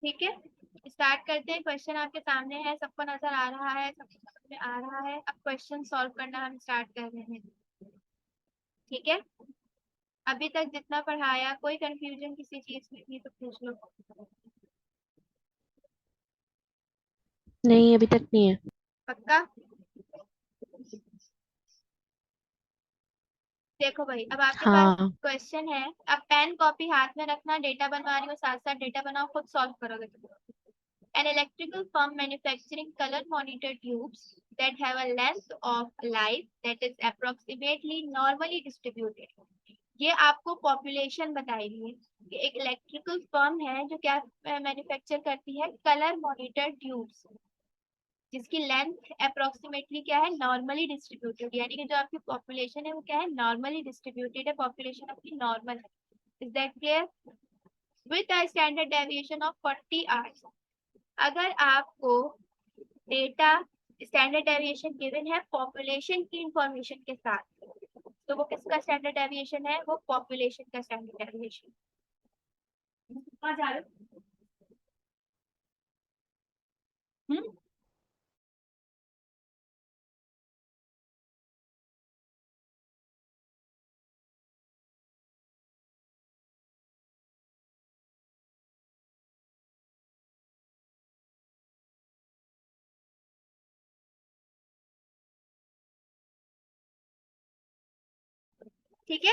ठीक है, स्टार्ट करते हैं। क्वेश्चन आपके सामने है, सबको नजर आ रहा है, सबको समझ में आ रहा है। अब क्वेश्चन सॉल्व करना हम स्टार्ट कर रहे हैं। ठीक है, अभी तक जितना पढ़ाया, कोई कंफ्यूजन किसी चीज में थी तो पूछ लो। नहीं, अभी तक नहीं है। पक्का? देखो भाई, अब आपके पास हाँ। क्वेश्चन है, अब पेन कॉपी हाथ में रखना, डेटा बनवा रही हो, साथ साथ डेटा बनाओ, खुद सॉल्व करोगे तुम। An electrical firm manufacturing color monitor tubes that have a length of life that is approximately normally distributed. ये आपको पॉपुलेशन बताएगी कि एक इलेक्ट्रिकल फर्म है जो क्या मैन्युफैक्चर करती है, कलर मॉनिटर ट्यूब्स, जिसकी लेंथ अप्रोक्सीमेटली क्या है, नॉर्मली डिस्ट्रीब्यूटेड, यानी कि जो आपकी पॉपुलेशन है वो क्या है, नॉर्मली डिस्ट्रीब्यूटेड है, पॉपुलेशन आपकी नॉर्मल है। Is that clear? With a standard deviation of 40 hours. अगर आपको डेटा स्टैंडर्ड डेविएशन गिवन है पॉपुलेशन की इंफॉर्मेशन के साथ, तो वो किसका स्टैंडर्ड डेविएशन है, वो पॉपुलेशन का स्टैंडर्ड डेविएशन। कहाँ जा रहे हो? ठीक है,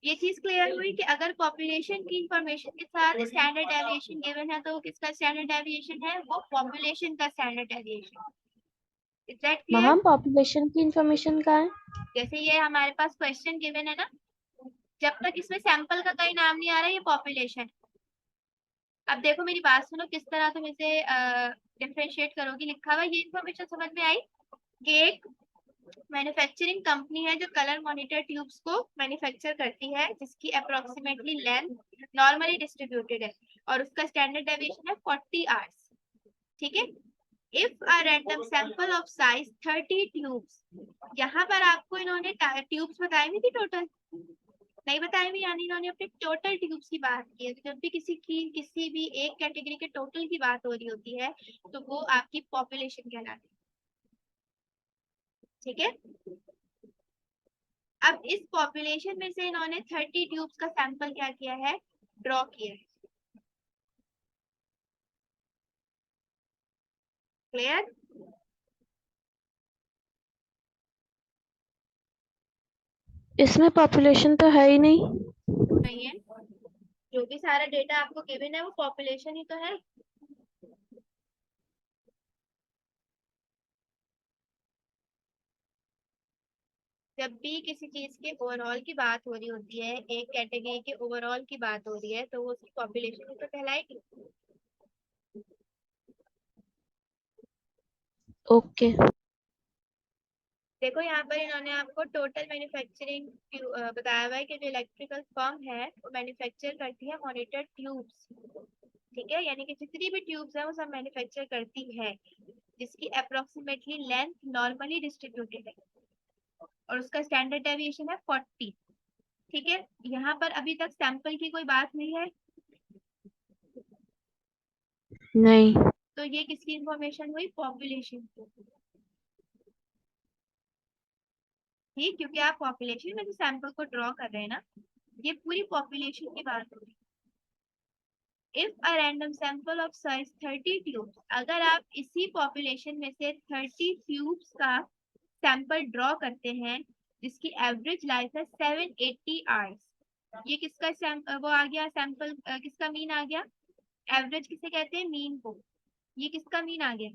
ये चीज क्लियर हुई कि अगर पॉपुलेशन की इंफॉर्मेशन के साथ स्टैंडर्ड डेविएशन गिवन है तो वो किसका स्टैंडर्ड डेविएशन है, वो पॉपुलेशन का standard deviation. Is that clear? Ma'am, population की इंफॉर्मेशन कहाँ है? जैसे ये हमारे पास क्वेश्चन गिवन है ना, जब तक इसमें सैंपल का कोई नाम नहीं आ रहा, ये पॉपुलेशन। अब देखो मेरी बात सुनो, किस तरह तुम इसे डिफरेंशिएट करोगी। लिखा हुआ ये इन्फॉर्मेशन समझ में आई कि एक मैन्युफैक्चरिंग कंपनी है जो कलर मॉनिटर ट्यूब्स को मैन्युफैक्चर करती है, जिसकी अप्रोक्सीमेटली लेंथ नॉर्मली डिस्ट्रीब्यूटेड है और उसका स्टैंडर्ड डेविएशन है 40 आवर्स। ठीक है, if a random sample of size 30 tubes, यहाँ पर आपको इन्होंने ट्यूब्स बताई हुई थी टोटल, नहीं बताई हुई, यानी इन्होंने अपने टोटल ट्यूब्स की बात की है। तो जब भी किसी भी एक कैटेगरी के टोटल की बात हो रही होती है तो वो आपकी पॉपुलेशन कहलाती है। ठीक है, अब इस पॉपुलेशन में से इन्होंने 30 ट्यूब्स का सैंपल क्या किया है, ड्रॉ किया है। क्लियर? इसमें पॉपुलेशन तो है ही नहीं। नहीं है, जो भी सारा डेटा आपको गिवन है वो पॉपुलेशन ही तो है। जब भी किसी चीज के ओवरऑल की बात हो रही होती है, एक कैटेगरी के ओवरऑल की बात हो रही है, तो वो उसकी पॉपुलेशन ही तो कहलाएगी। ओके। देखो यहाँ पर इन्होंने आपको टोटल मैन्युफैक्चरिंग बताया हुआ है कि जो इलेक्ट्रिकल फर्म है वो मैन्युफैक्चर करती है मॉनिटर ट्यूब्स। ठीक है, यानी कि जितनी भी ट्यूब्स है वो सब मैन्युफैक्चर करती है, जिसकी अप्रोक्सीमेटली लेंथ नॉर्मली डिस्ट्रीब्यूटेड है और उसका स्टैंडर्ड डेविएशन है 40। ठीक है, यहाँ पर अभी तक सैंपल की कोई बात नहीं है, नहीं। तो ये किसकी इंफॉर्मेशन हुई? पॉपुलेशन की। ठीक, क्योंकि आप पॉपुलेशन में जो सैंपल को ड्रॉ कर रहे हैं ना, ये पूरी पॉपुलेशन की बात हो रही है। If a random sample of size 30 tubes, अगर आप इसी पॉपुलेशन में से 30 ट्यूब्स का सैंपल ड्रॉ करते हैं जिसकी एवरेज लाइफ है 780 आवर्स, ये किसका वो आ गया सैंपल, किसका मीन आ गया? एवरेज किसे कहते हैं? मीन को। ये किसका मीन आ गया?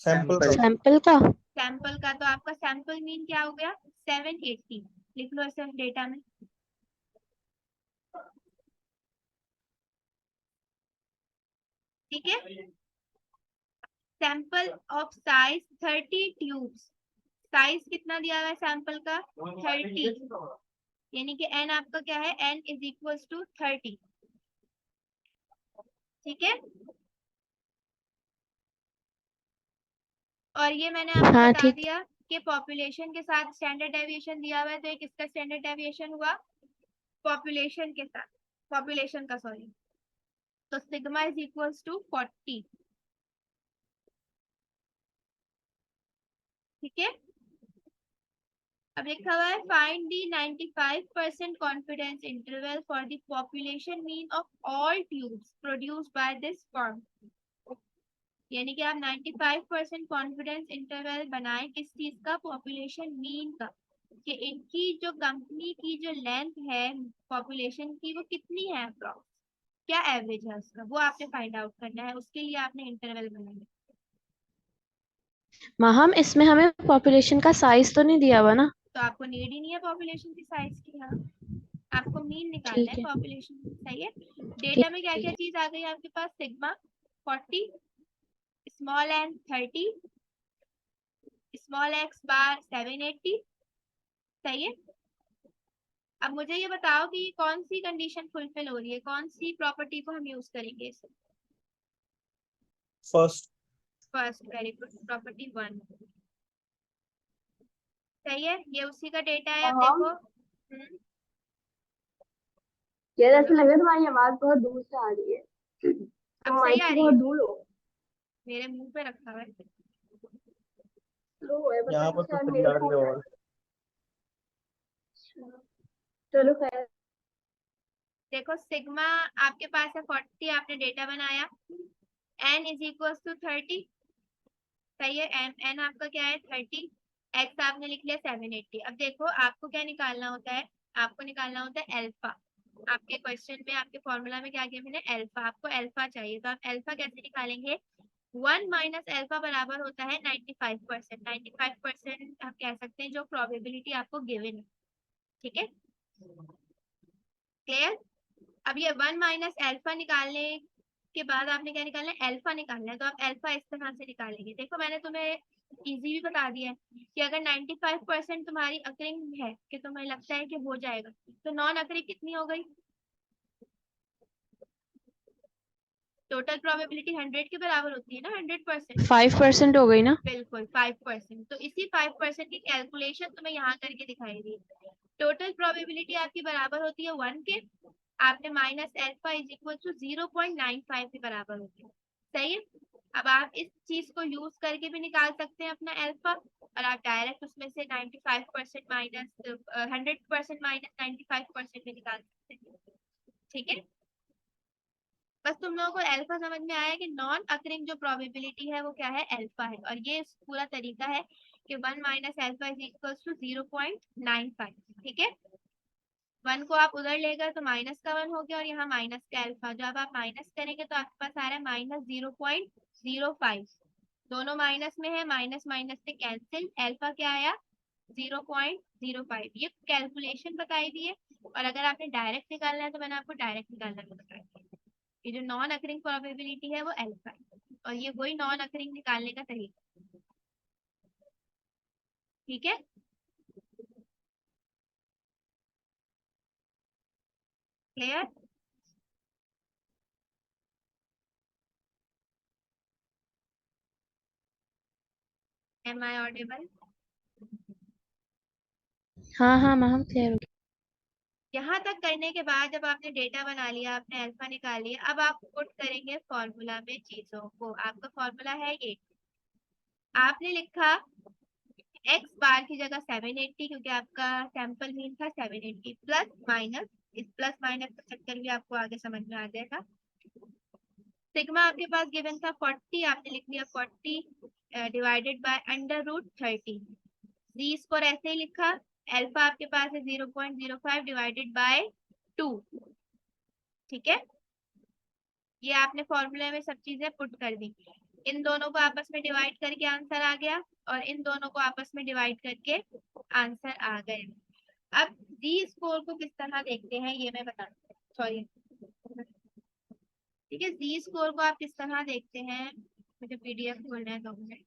सैंपल का। सैंपल का। सैंपल का। तो आपका सैंपल मीन क्या हो गया? 780। लिख लो ऐसे डेटा में। ठीक है, sample of size 30 tubes. Size कितना दिया हुआ है सैंपल का? 30, यानी कि एन आपका क्या है? N is equal to 30। ठीक है, और ये मैंने आपको हाँ बता ठीक। दिया कि पॉपुलेशन के साथ स्टैंडर्ड डेविएशन दिया हुआ है, तो ये किसका स्टैंडर्ड डेविएशन हुआ? पॉपुलेशन के साथ, पॉपुलेशन का, सॉरी। तो सिग्मा इज इक्वल्स टू 40। ठीक है, अब लिखा हुआ है find the 95% confidence interval for the population mean of all tubes produced by this firm. यानी कि आप 95% कॉन्फिडेंस इंटरवल बनाएं किस चीज का? पॉपुलेशन मीन का, कि इनकी जो कंपनी की जो लेंथ है पॉपुलेशन की वो कितनी है अप्रॉक्स, क्या एवरेज है उसका, वो आपने फाइंड आउट करना है। उसके लिए आपने इंटरवल बनाना है। हम इसमें हमें पॉपुलेशन का साइज तो नहीं दिया हुआ ना। तो आपको नीड ही नहीं है पॉपुलेशन की साइज की, यहाँ आपको मीन निकालना है ठीक है। पॉपुलेशन। सही है, डेटा ठीक। में क्या क्या ठीक चीज आ गई आपके पास? Sigma 40, small n 30, small x bar 780। सही है, अब मुझे ये बताओ कि कौन सी कंडीशन फुलफिल हो रही है, कौन सी प्रॉपर्टी को हम यूज करेंगे इसे? First. First, very good, property 1। सही है, ये उसी का डेटा है। अब देखो, यार ऐसा लग रहा है तुम्हारी आवाज बहुत दूर से आ रही है, अब तुम सही माइक आ से रही बहुत है? दूर हो। मेरे मुंह पे रखा हुआ है। लो है, पता यहाँ नहीं पर तो शायद सही मेरे आ रही है फोन। और चलो खैर। देखो सिग्मा आपके पास है 40, आपने डेटा बनाया। N is equal to 30। सही है, एन एन आपका क्या है? 30। एक्स आपने लिख लिया 780। अब देखो आपको क्या निकालना होता है? आपको निकालना होता है एल्फा। आपके क्वेश्चन में, आपके फॉर्मूला में क्या किया मैंने? एल्फा। आपको एल्फा चाहिए, तो आप एल्फा कैसे निकालेंगे? 1 माइनस एल्फा बराबर होता है 95%। 95% आप कह सकते हैं जो प्रोबेबिलिटी आपको गिवन है। ठीक है, क्लियर? अब ये 1 माइनस एल्फा निकालने के बाद आपने क्या निकालना है? एल्फा निकालना है, तो आप एल्फा इस तरह से निकालेंगे। देखो मैंने तुम्हें इजी भी बता दिया है कि अगर 95% तुम्हारी अकरिंग है, कि तुम्हें लगता है कि हो जाएगा, तो नॉन अकरिंग कितनी हो गई? टोटल प्रोबेबिलिटी 100 के बराबर होती है ना, 100%। 5% हो गई ना। बिल्कुल 5%। तो इसी 5% की कैलकुलेशन तुम्हें यहाँ करके दिखाई दी। टोटल प्रोबेबिलिटी आपकी बराबर होती है 1 के, आपने minus alpha is equal to 0.95 के बराबर होती है। सही है, अब आप इस चीज को यूज करके भी निकाल सकते हैं अपना एल्फा, और आप डायरेक्ट उसमें से 95% माइनस 100% माइनस 95% भी निकाल सकते हैं। ठीक है, बस तुम लोगों को अल्फा समझ में आया कि नॉन अकरिंग जो प्रोबेबिलिटी है वो क्या है? अल्फा है। और ये पूरा तरीका है कि 1 minus alpha is equals to 0.95। ठीक है, 1 को आप उधर लेगा तो माइनस का 1 हो गया और यहाँ माइनस का एल्फा, जब आप माइनस करेंगे तो आपके पास आ रहा है माइनस 0.05। दोनों माइनस में है, माइनस माइनस से कैंसिल, एल्फा क्या आया 0.05। ये कैलकुलेशन बताई दी है, और अगर आपने डायरेक्ट निकालना है तो मैंने आपको डायरेक्ट निकालना भी बताया है। ये जो नॉन अकरिंग प्रोबेबिलिटी है वो एल्फा है, और ये वही नॉन अकरिंग निकालने का तरीका। ठीक है, क्लियर? M I audible? हाँ हाँ मैम क्लियर हो यहाँ तक करने के बाद जब आपने डेटा बना लिया, आपने अल्फा निकाल लिया, अब आप पुट करेंगे फॉर्मूला में चीजों को। आपका फॉर्मूला है ये, आपने लिखा x बार की जगह 780, क्योंकि आपका सैंपल मीन था 780, प्लस माइनस, इस प्लस माइनस का चक्कर भी आपको आगे समझ में आ जाएगा। सिग्मा आपके पास गिवन था 40, आपने लिख लिया 40 डिवाइडेड बाय अंडर रूट 30। जी स्क्वायर ऐसे ही लिखा, अल्फा आपके पास है 0.05 डिवाइडेड बाय 2। ठीक है, ये आपने फॉर्मूले में सब चीजें पुट कर दी। इन दोनों को आपस में डिवाइड करके आंसर आ गया, और इन दोनों को आपस में डिवाइड करके आंसर आ गया। अब जी स्कोर को किस तरह देखते हैं ये मैं बता, सॉरी, ठीक है, जी स्कोर को आप किस तरह देखते हैं, मुझे पीडीएफ खोलना है 2 मिनट।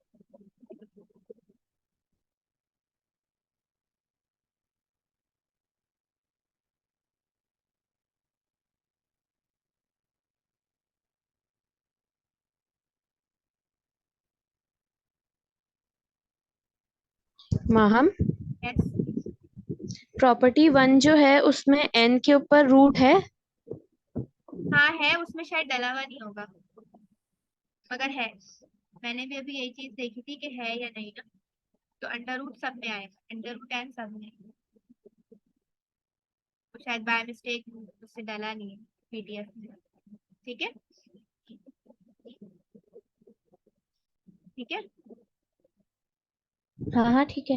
मैम यस, प्रॉपर्टी 1 जो है उसमें n के ऊपर रूट है। हाँ है, उसमें शायद डला हुआ नहीं होगा, मगर है। मैंने भी अभी यही चीज देखी थी कि है या नहीं ना, तो अंडर रूट सब में आएगा, अंडर रूट एन सब में, तो शायद बाय मिस्टेक उससे डाला नहीं है पीडीएफ में। ठीक है, ठीक है, हाँ हाँ ठीक है।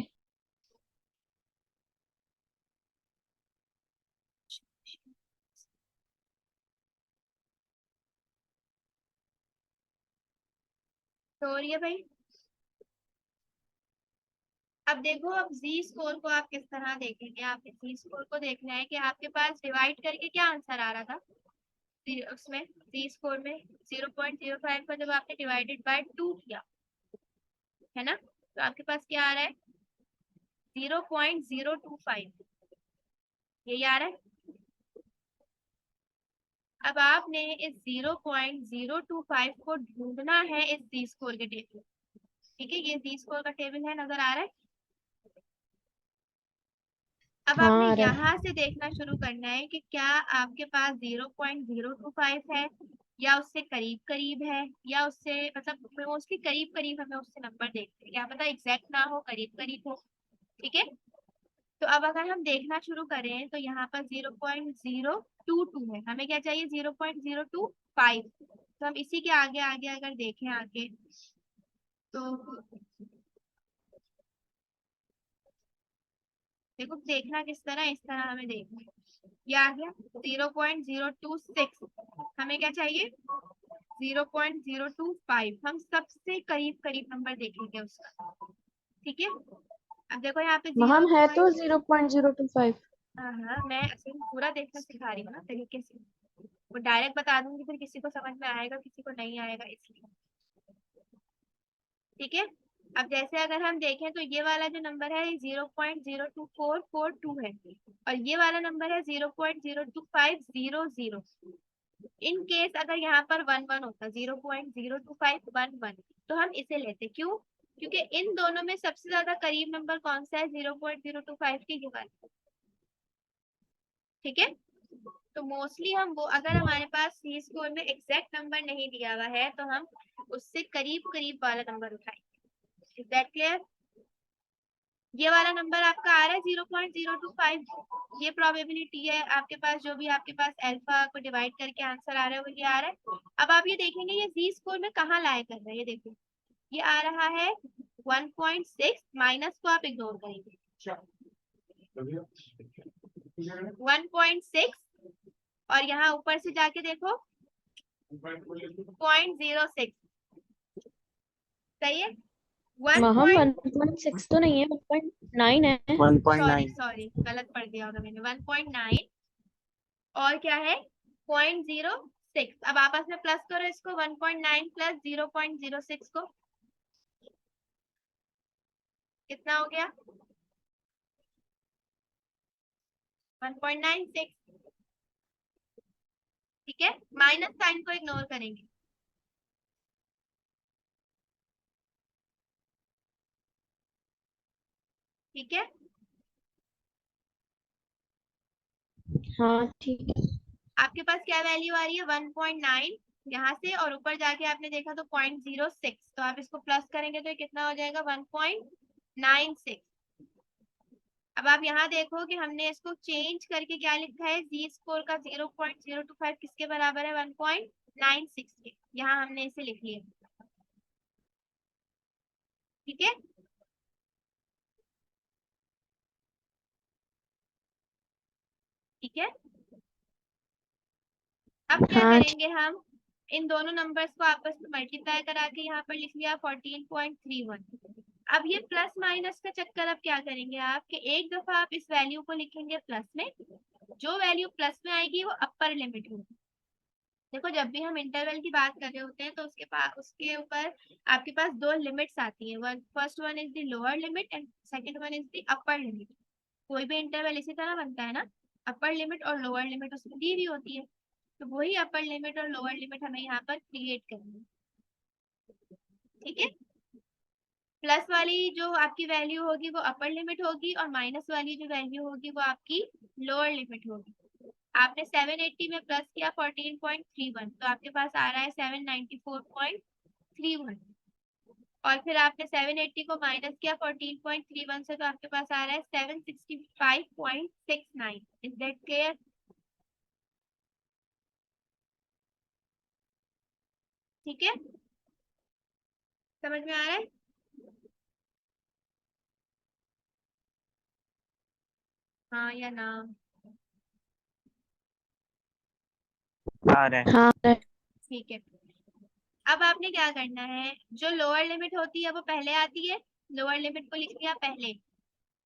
तो और ये भाई, अब देखो, अब जी स्कोर को आप किस तरह देखेंगे। आपके जी स्कोर को देखना है कि आपके पास डिवाइड करके क्या आंसर आ रहा था उसमें, जी स्कोर में 0.05 को जब आपने डिवाइडेड बाय 2 किया है ना, तो आपके पास क्या आ रहा है 0.025, यही आ रहा है। अब आपने इस 0.025 को ढूंढना है इस जी स्कोर के टेबल। ठीक है, ये जी स्कोर का टेबल है, नजर आ रहा है। अब आपने हाँ आ रहा है। यहाँ से देखना शुरू करना है कि क्या आपके पास 0.025 है, या उससे करीब करीब है, या उससे मतलब मोस्टली करीब करीब हमें उससे नंबर देखते हैं, क्या पता एग्जैक्ट ना हो, करीब करीब हो। ठीक है, तो अब अगर हम देखना शुरू करें तो यहाँ पर 0.022 है, हमें क्या चाहिए 0.025। तो हम इसी के आगे आगे अगर देखें आगे, तो देखो देखना किस तरह, इस तरह हमें देखना है। ये आ गया 0.026, हमें क्या चाहिए 0.025, हम सबसे करीब करीब नंबर देखेंगे उसका। ठीक है, अब देखो यहाँ पे मैम है तो 0. 0.025। हाँ हाँ, मैं असल में पूरा देखना सिखा रही हूँ ना तरीके से, वो डायरेक्ट बता दूंगी फिर किसी को समझ में आएगा किसी को नहीं आएगा, इसलिए। ठीक है, अब जैसे अगर हम देखें तो ये वाला जो नंबर है 0.02442 है, और ये वाला नंबर है 0.02500। इन केस अगर यहाँ पर 1 1 होता 0.02511, तो हम इसे लेते, क्यों, क्योंकि इन दोनों में सबसे ज्यादा करीब नंबर कौन सा है 0.025 के, ये वाला। ठीक है, तो मोस्टली हम वो, अगर हमारे पास सी स्कोर में एग्जैक्ट नंबर नहीं दिया हुआ है तो हम उससे करीब करीब वाला नंबर उठाएंगे। Is that clear? ये वाला नंबर आपका आ रहा है 0.025, ये प्रोबेबिलिटी है आपके पास, जो भी आपके पास अल्फा को डिवाइड करके आंसर आ रहा है वो ये आ रहा है। अब आप ये देखेंगे ये जी स्कोर में कहाँ लाया कर रहा है, ये देखो ये आ रहा है 1.6 माइनस को आप इग्नोर करेंगे 1.6 और यहाँ ऊपर से जाके देखो 0.06 सही है। हम 1.6 तो नहीं है, 1.9 है। सॉरी सॉरी गलत पढ़ दिया होगा मैंने 1.9 और क्या है 0.06। अब आपस में प्लस करो इसको 1.9 प्लस 0.06 को कितना हो गया 1.96। ठीक है माइनस साइन को इग्नोर करेंगे ठीक है। हाँ ठीक है। आपके पास क्या वैल्यू आ रही है 1.9 यहाँ से और ऊपर जाके आपने देखा तो 0.06 तो आप इसको प्लस करेंगे तो ये कितना हो जाएगा 1.96। अब आप यहाँ देखो कि हमने इसको चेंज करके क्या लिखा है जी स्कोर का 0.025 किसके बराबर है 1.96 के। यहाँ हमने इसे लिख लिया ठीक है। ठीक है अब क्या हाँ करेंगे हम इन दोनों नंबर्स को आपस में मल्टीप्लाई करा के यहाँ पर लिख लिया 14.31। अब ये प्लस माइनस का चक्कर अब क्या करेंगे आप कि एक दफा आप इस वैल्यू को लिखेंगे प्लस में, जो वैल्यू प्लस में आएगी वो अपर लिमिट होगी। देखो जब भी हम इंटरवल की बात कर रहे होते हैं तो उसके ऊपर आपके पास दो लिमिट्स आती हैं। First one is the lower limit and second one is the upper limit. कोई भी इंटरवल इसी तरह बनता है ना, अपर लिमिट और लोअर लिमिट उसमें दी हुई होती है। तो वही अपर लिमिट और लोअर लिमिट हमें यहाँ पर क्रिएट करनी है ठीक है। प्लस वाली जो आपकी वैल्यू होगी वो अपर लिमिट होगी और माइनस वाली जो वैल्यू होगी वो आपकी लोअर लिमिट होगी। आपने 780 में प्लस किया 14.31 तो आपके पास आ रहा है 794.31 और फिर आपने 780 को माइनस किया 14.31 से तो आपके पास आ रहा है 765.69। Is that clear? ठीक है समझ में आ रहा है? हाँ या ना? आ रहा है। हाँ ठीक है अब आपने क्या करना है, जो लोअर लिमिट होती है वो पहले आती है, लोअर लिमिट को लिख लिया पहले।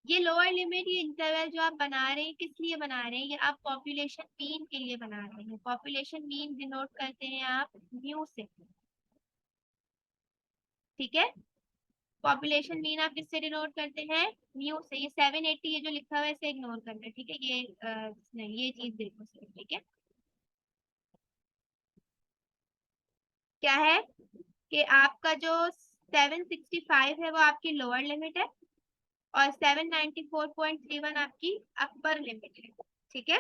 ये लोअर लिमिट ये इंटरवल जो आप बना रहे हैं किस लिए बना रहे हैं, ये आप पॉपुलेशन मीन के लिए बना रहे हैं। पॉपुलेशन मीन डिनोट करते हैं आप म्यू से ठीक है। पॉपुलेशन मीन आप किससे डिनोट करते हैं म्यू से। ये 780 ये जो लिखा हुआ है इसे इग्नोर करना है ठीक है। ये नहीं ये चीज देखो सिर्फ ठीक है। क्या है कि आपका जो 765 है वो आपकी लोअर लिमिट है और 794.31 आपकी अपर लिमिट है ठीक है।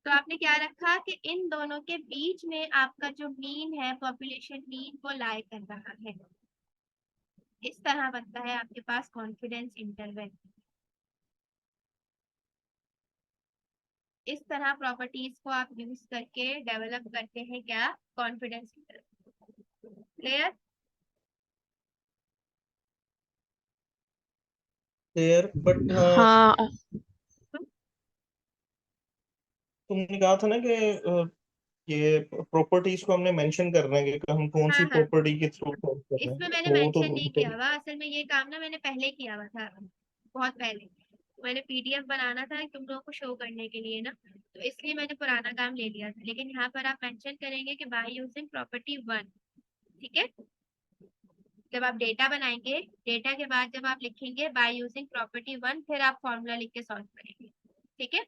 तो आपने क्या रखा कि इन दोनों के बीच में आपका जो मीन है पॉपुलेशन मीन वो लाई कर रहा है। इस तरह बनता है आपके पास कॉन्फिडेंस इंटरवल। इस तरह प्रॉपर्टीज को आप यूज करके डेवलप करते हैं क्या confidence interval. Clear? Clear but हाँ तुमने कहा था ना कि ये प्रॉपर्टीज को हमने मेंशन करना है कि हम कौन सी हाँ हाँ प्रॉपर्टी के थ्रू कर रहे इसमें हैं, मैंने वो तो मेंशन नहीं किया हुआ, असल में ये काम ना मैंने पहले किया हुआ था बहुत पहले। मैंने पीडीएफ बनाना था तुम लोगों को शो करने के लिए ना, तो इसलिए मैंने पुराना काम ले लिया था। लेकिन यहाँ पर आप मेंशन करेंगे कि बाय यूजिंग प्रॉपर्टी 1 ठीक है। जब आप डेटा बनाएंगे डेटा के बाद जब आप लिखेंगे बाय यूजिंग प्रॉपर्टी 1 फिर आप फॉर्मूला लिख के सॉल्व करेंगे ठीक है।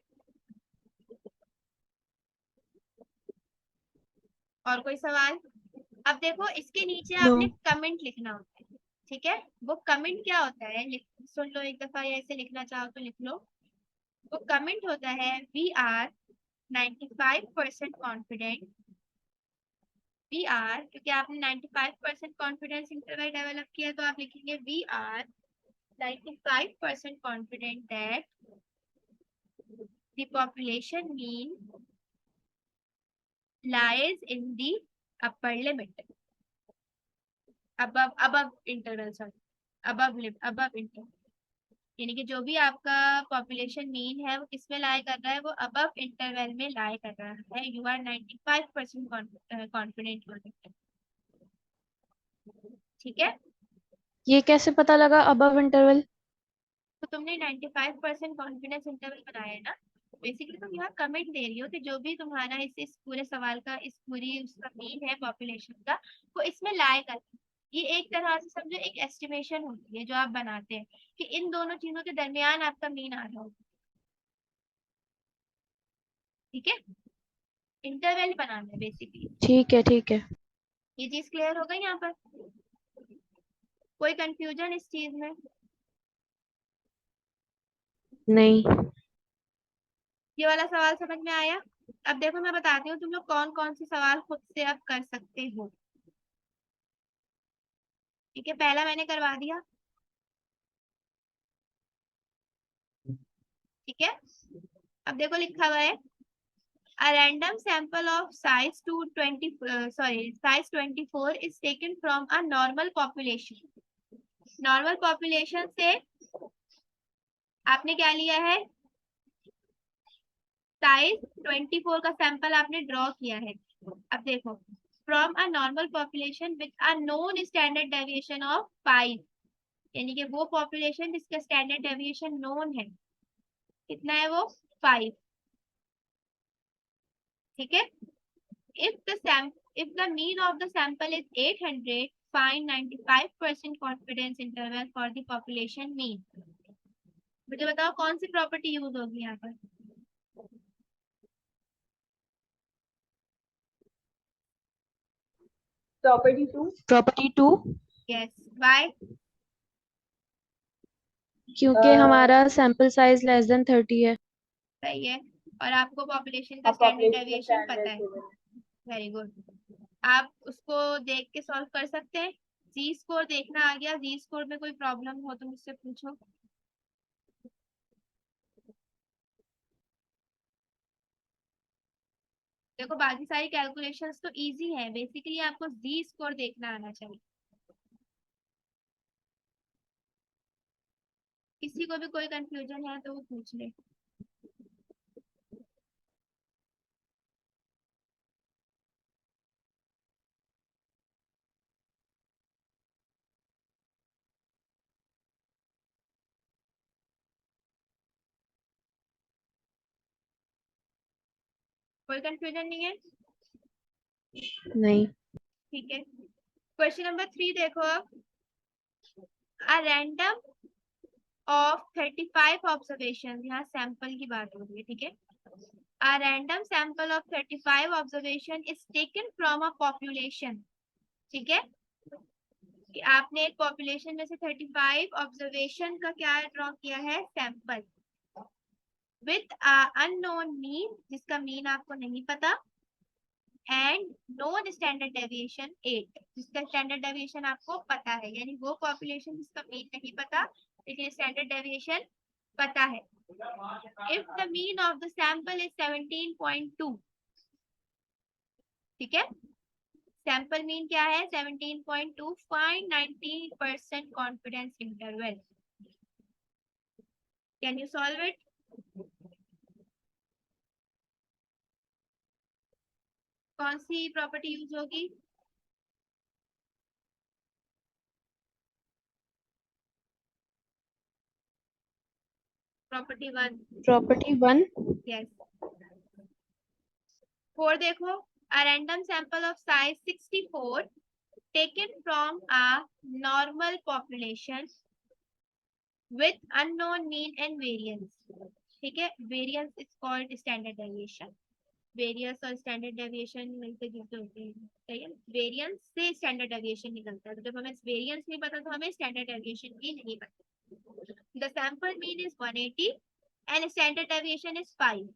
और कोई सवाल? अब देखो इसके नीचे नो आपने कमेंट लिखना होता है ठीक है। वो कमेंट क्या होता है सुन लो एक दफा या ऐसे लिखना चाहो तो लिख लो। वो कमेंट होता है we are 95% confident. We are क्योंकि आपने 95% कॉन्फिडेंस इंटरवल डेवलप किया तो आप लिखेंगे we are 95% confident that the population mean lies in the upper limit। Above above interval, sorry, above interval, यानी कि जो भी आपका पॉपुलेशन मीन है वो किस में लाई कर रहा है, वो अबव इंटरवल में लाई कर रहा है। You are 95% confident. ठीक है, ये कैसे पता लगा अबव इंटरवल? तो तुमने 95% कॉन्फिडेंस इंटरवल बनाया है ना। बेसिकली तुम यहाँ कमेंट दे रही हो कि जो भी तुम्हारा इस पूरे सवाल का, इस पूरी उसका मीन है पॉपुलेशन का, वो इसमें लाई कर, ये एक तरह से समझो एक एस्टिमेशन होती है जो आप बनाते हैं कि इन दोनों चीजों के दरमियान आपका मीन आ रहा होगा। ठीक है, इंटरवल बनाना है बेसिकली। ठीक है, ठीक है। ये चीज क्लियर हो गई यहाँ पर? कोई कंफ्यूजन इस चीज में? नहीं। ये वाला सवाल समझ में आया? अब देखो मैं बताती हूँ तुम लोग कौन कौन से सवाल खुद से अब कर सकते हो। ठीक है, पहला मैंने करवा दिया। ठीक है, अब देखो लिखा हुआ है, a random sample of size 24 is taken from a normal population। Normal population से आपने क्या लिया है, साइज 24 का सैंपल आपने ड्रॉ किया है। अब देखो, from a normal population with a known standard deviation of 5, यानी कि वो पॉपुलेशन जिसका स्टैंडर्ड डेविएशन नोन है, कितना है वो, 5। ठीक है, if the mean of the sample is 800, find 95% confidence interval for the population mean। मुझे बताओ कौन सी प्रॉपर्टी यूज होगी यहाँ पर? प्रॉपर्टी 2। Yes, bye. क्योंकि हमारा सैंपल साइज लेस देन 30 है। सही है, और आपको पॉपुलेशन का स्टैंडर्ड डेविएशन पता है। वेरी गुड, आप उसको देख के सॉल्व कर सकते हैं। जी स्कोर देखना आ गया, जी स्कोर में कोई प्रॉब्लम हो तो मुझसे पूछो। देखो बाकी सारी कैलकुलेशंस तो इजी है, बेसिकली आपको जी स्कोर देखना आना चाहिए। किसी को भी कोई कंफ्यूजन है तो वो पूछ ले। कोई कंफ्यूजन नहीं है? नहीं। ठीक है, क्वेश्चन नंबर 3 देखो अब। अ रैंडम ऑफ 35 ऑब्जर्वेशन, यहाँ सैंपल की बात हो रही है। ठीक है, a random sample of 35 observation is taken from a population. ठीक है, कि आपने एक पॉपुलेशन में से 35 ऑब्जर्वेशन का क्या ड्रॉ किया है, सैंपल, विथ अननोन मीन, जिसका मीन आपको नहीं पता, एंड नोन स्टैंडर्ड डेविएशन 8, जिसका स्टैंडर्ड डेविएशन आपको पता है, यानी वो पॉपुलेशन जिसका मीन नहीं पता लेकिन स्टैंडर्ड डेविएशन पता है। If the mean of the sample is 17.2, ठीक है, सैंपल मीन क्या है, 17.2, find 90% confidence interval. Can you solve it? कौन सी प्रॉपर्टी यूज होगी? प्रॉपर्टी 1। प्रॉपर्टी 1। यस। 4 देखो, a random sample of size 64 taken from a normal population with unknown mean and variance। ठीक है, variance is called standard deviation। Variance और स्टैंडर्ड डेविएशन मिलते जुलते होते हैं, सही है। वेरियंस से स्टैंडर्ड डेविएशन निकलता है, तो जब हमें वेरियंस नहीं पता तो हमें स्टैंडर्ड डेविएशन भी नहीं पता। The sample mean is 180 and standard deviation is 5।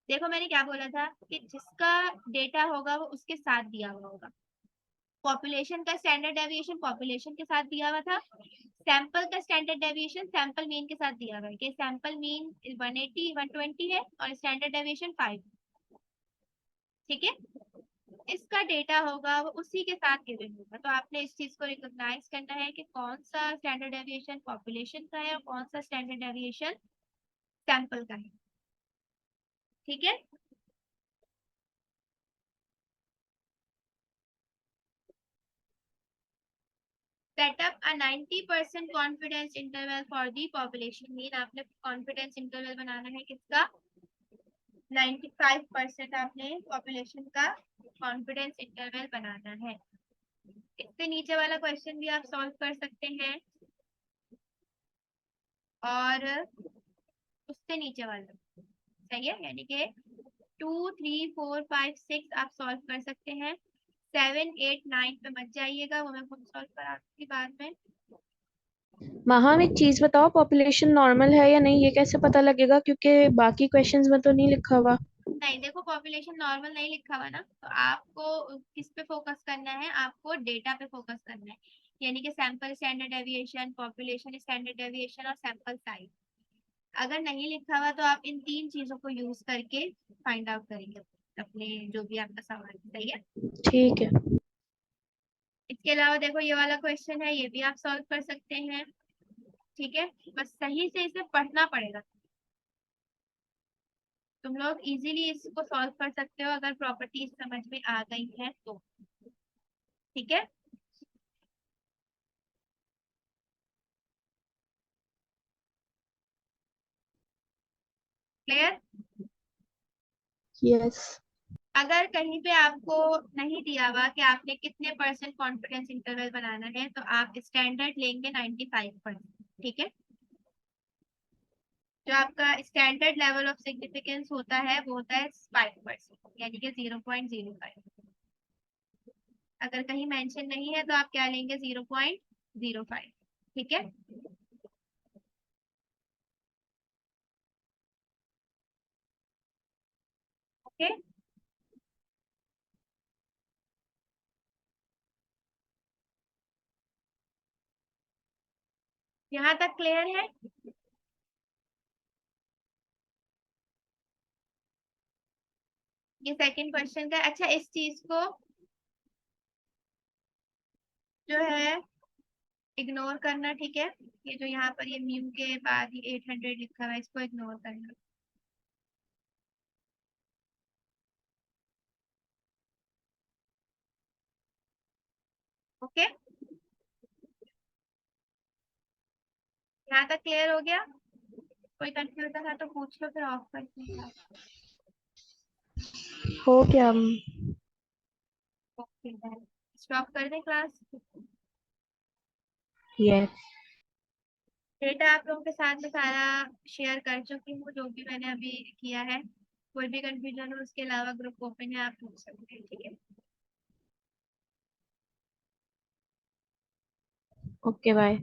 देखो मैंने क्या बोला था कि जिसका डेटा होगा वो उसके साथ दिया हुआ होगा। पॉपुलेशन का स्टैंडर्ड डेविएशन पॉपुलेशन के साथ दिया हुआ था, सैंपल का स्टैंडर्ड डेविएशन सैंपल मीन के साथ दिया हुआ है कि सैंपल मीन 180 120 है और स्टैंडर्ड डेविएशन 5। ठीक है, इसका डेटा होगा वो उसी के साथ गिवन होगा। तो आपने इस चीज को रिकॉग्नाइज करना है कि कौन सा स्टैंडर्ड डेविएशन पॉपुलेशन का है और कौन सा स्टैंडर्ड डेविएशन सैंपल का है। ठीक है। Setup a 90% confidence interval for the population. Mean आपने कॉन्फिडेंस इंटरवल बनाना है किसका, 95% आपने पॉपुलेशन का कॉन्फिडेंस इंटरवल बनाना है। इससे नीचे वाला क्वेश्चन भी आप सॉल्व कर सकते हैं और उससे नीचे वाला, सही है, यानी कि 2, 3, 4, 5, 6 आप सॉल्व कर सकते हैं। 7, 8, 9 पे मत जाइएगा, वो मैं खुद सॉल्व करा दूंगी बाद में। हम एक चीज बताओ, पॉपुलेशन नॉर्मल है या नहीं ये कैसे पता लगेगा, क्योंकि बाकी क्वेश्चंस में तो नहीं लिखा हुआ। नहीं देखो, पॉपुलेशन नॉर्मल नहीं लिखा हुआ ना, तो आपको किस पे फोकस करना है, आपको डेटा पे फोकस करना है, यानी कि sample standard deviation, population standard deviation और सैंपल साइज। अगर नहीं लिखा हुआ तो आप इन 3 चीजों को यूज करके फाइंड आउट करेंगे अपने जो भी आपका सवाल है, सही है। ठीक है। इसके अलावा देखो ये वाला क्वेश्चन है, ये भी आप सॉल्व कर सकते हैं। ठीक है, बस सही से इसे पढ़ना पड़ेगा। तुम लोग इजीली इसको सॉल्व कर सकते हो अगर प्रॉपर्टीज समझ में आ गई है तो। ठीक है। क्लियर। यस। अगर कहीं पे आपको नहीं दिया हुआ कि आपने कितने परसेंट कॉन्फिडेंस इंटरवल बनाना है, तो आप स्टैंडर्ड लेंगे 95%। ठीक है। जो आपका स्टैंडर्ड लेवल ऑफ सिग्निफिकेंस होता है वो होता है 5%, यानी कि 0.05। अगर कहीं मेंशन नहीं है तो आप क्या लेंगे, 0.05। ठीक है। ओके, यहाँ तक क्लियर है। ये सेकंड क्वेश्चन का। अच्छा, इस चीज को जो है इग्नोर करना, ठीक है। ये जो यहाँ पर ये म्यू के बाद ये 800 लिखा हुआ है, इसको इग्नोर करना। ओके, यहाँ तक क्लियर हो गया। कोई कंफ्यूजन है तो पूछ लो, फिर ऑफ करते हैं। हो गया। ओके, स्टॉप कर दें क्लास। यस। डेटा आप लोगों के साथ में सारा शेयर कर चुकी हूँ, जो भी मैंने अभी किया है। कोई भी कंफ्यूजन हो उसके अलावा ग्रुप ओपन है, आप पूछ सकते हैं। ठीक है। Okay bye.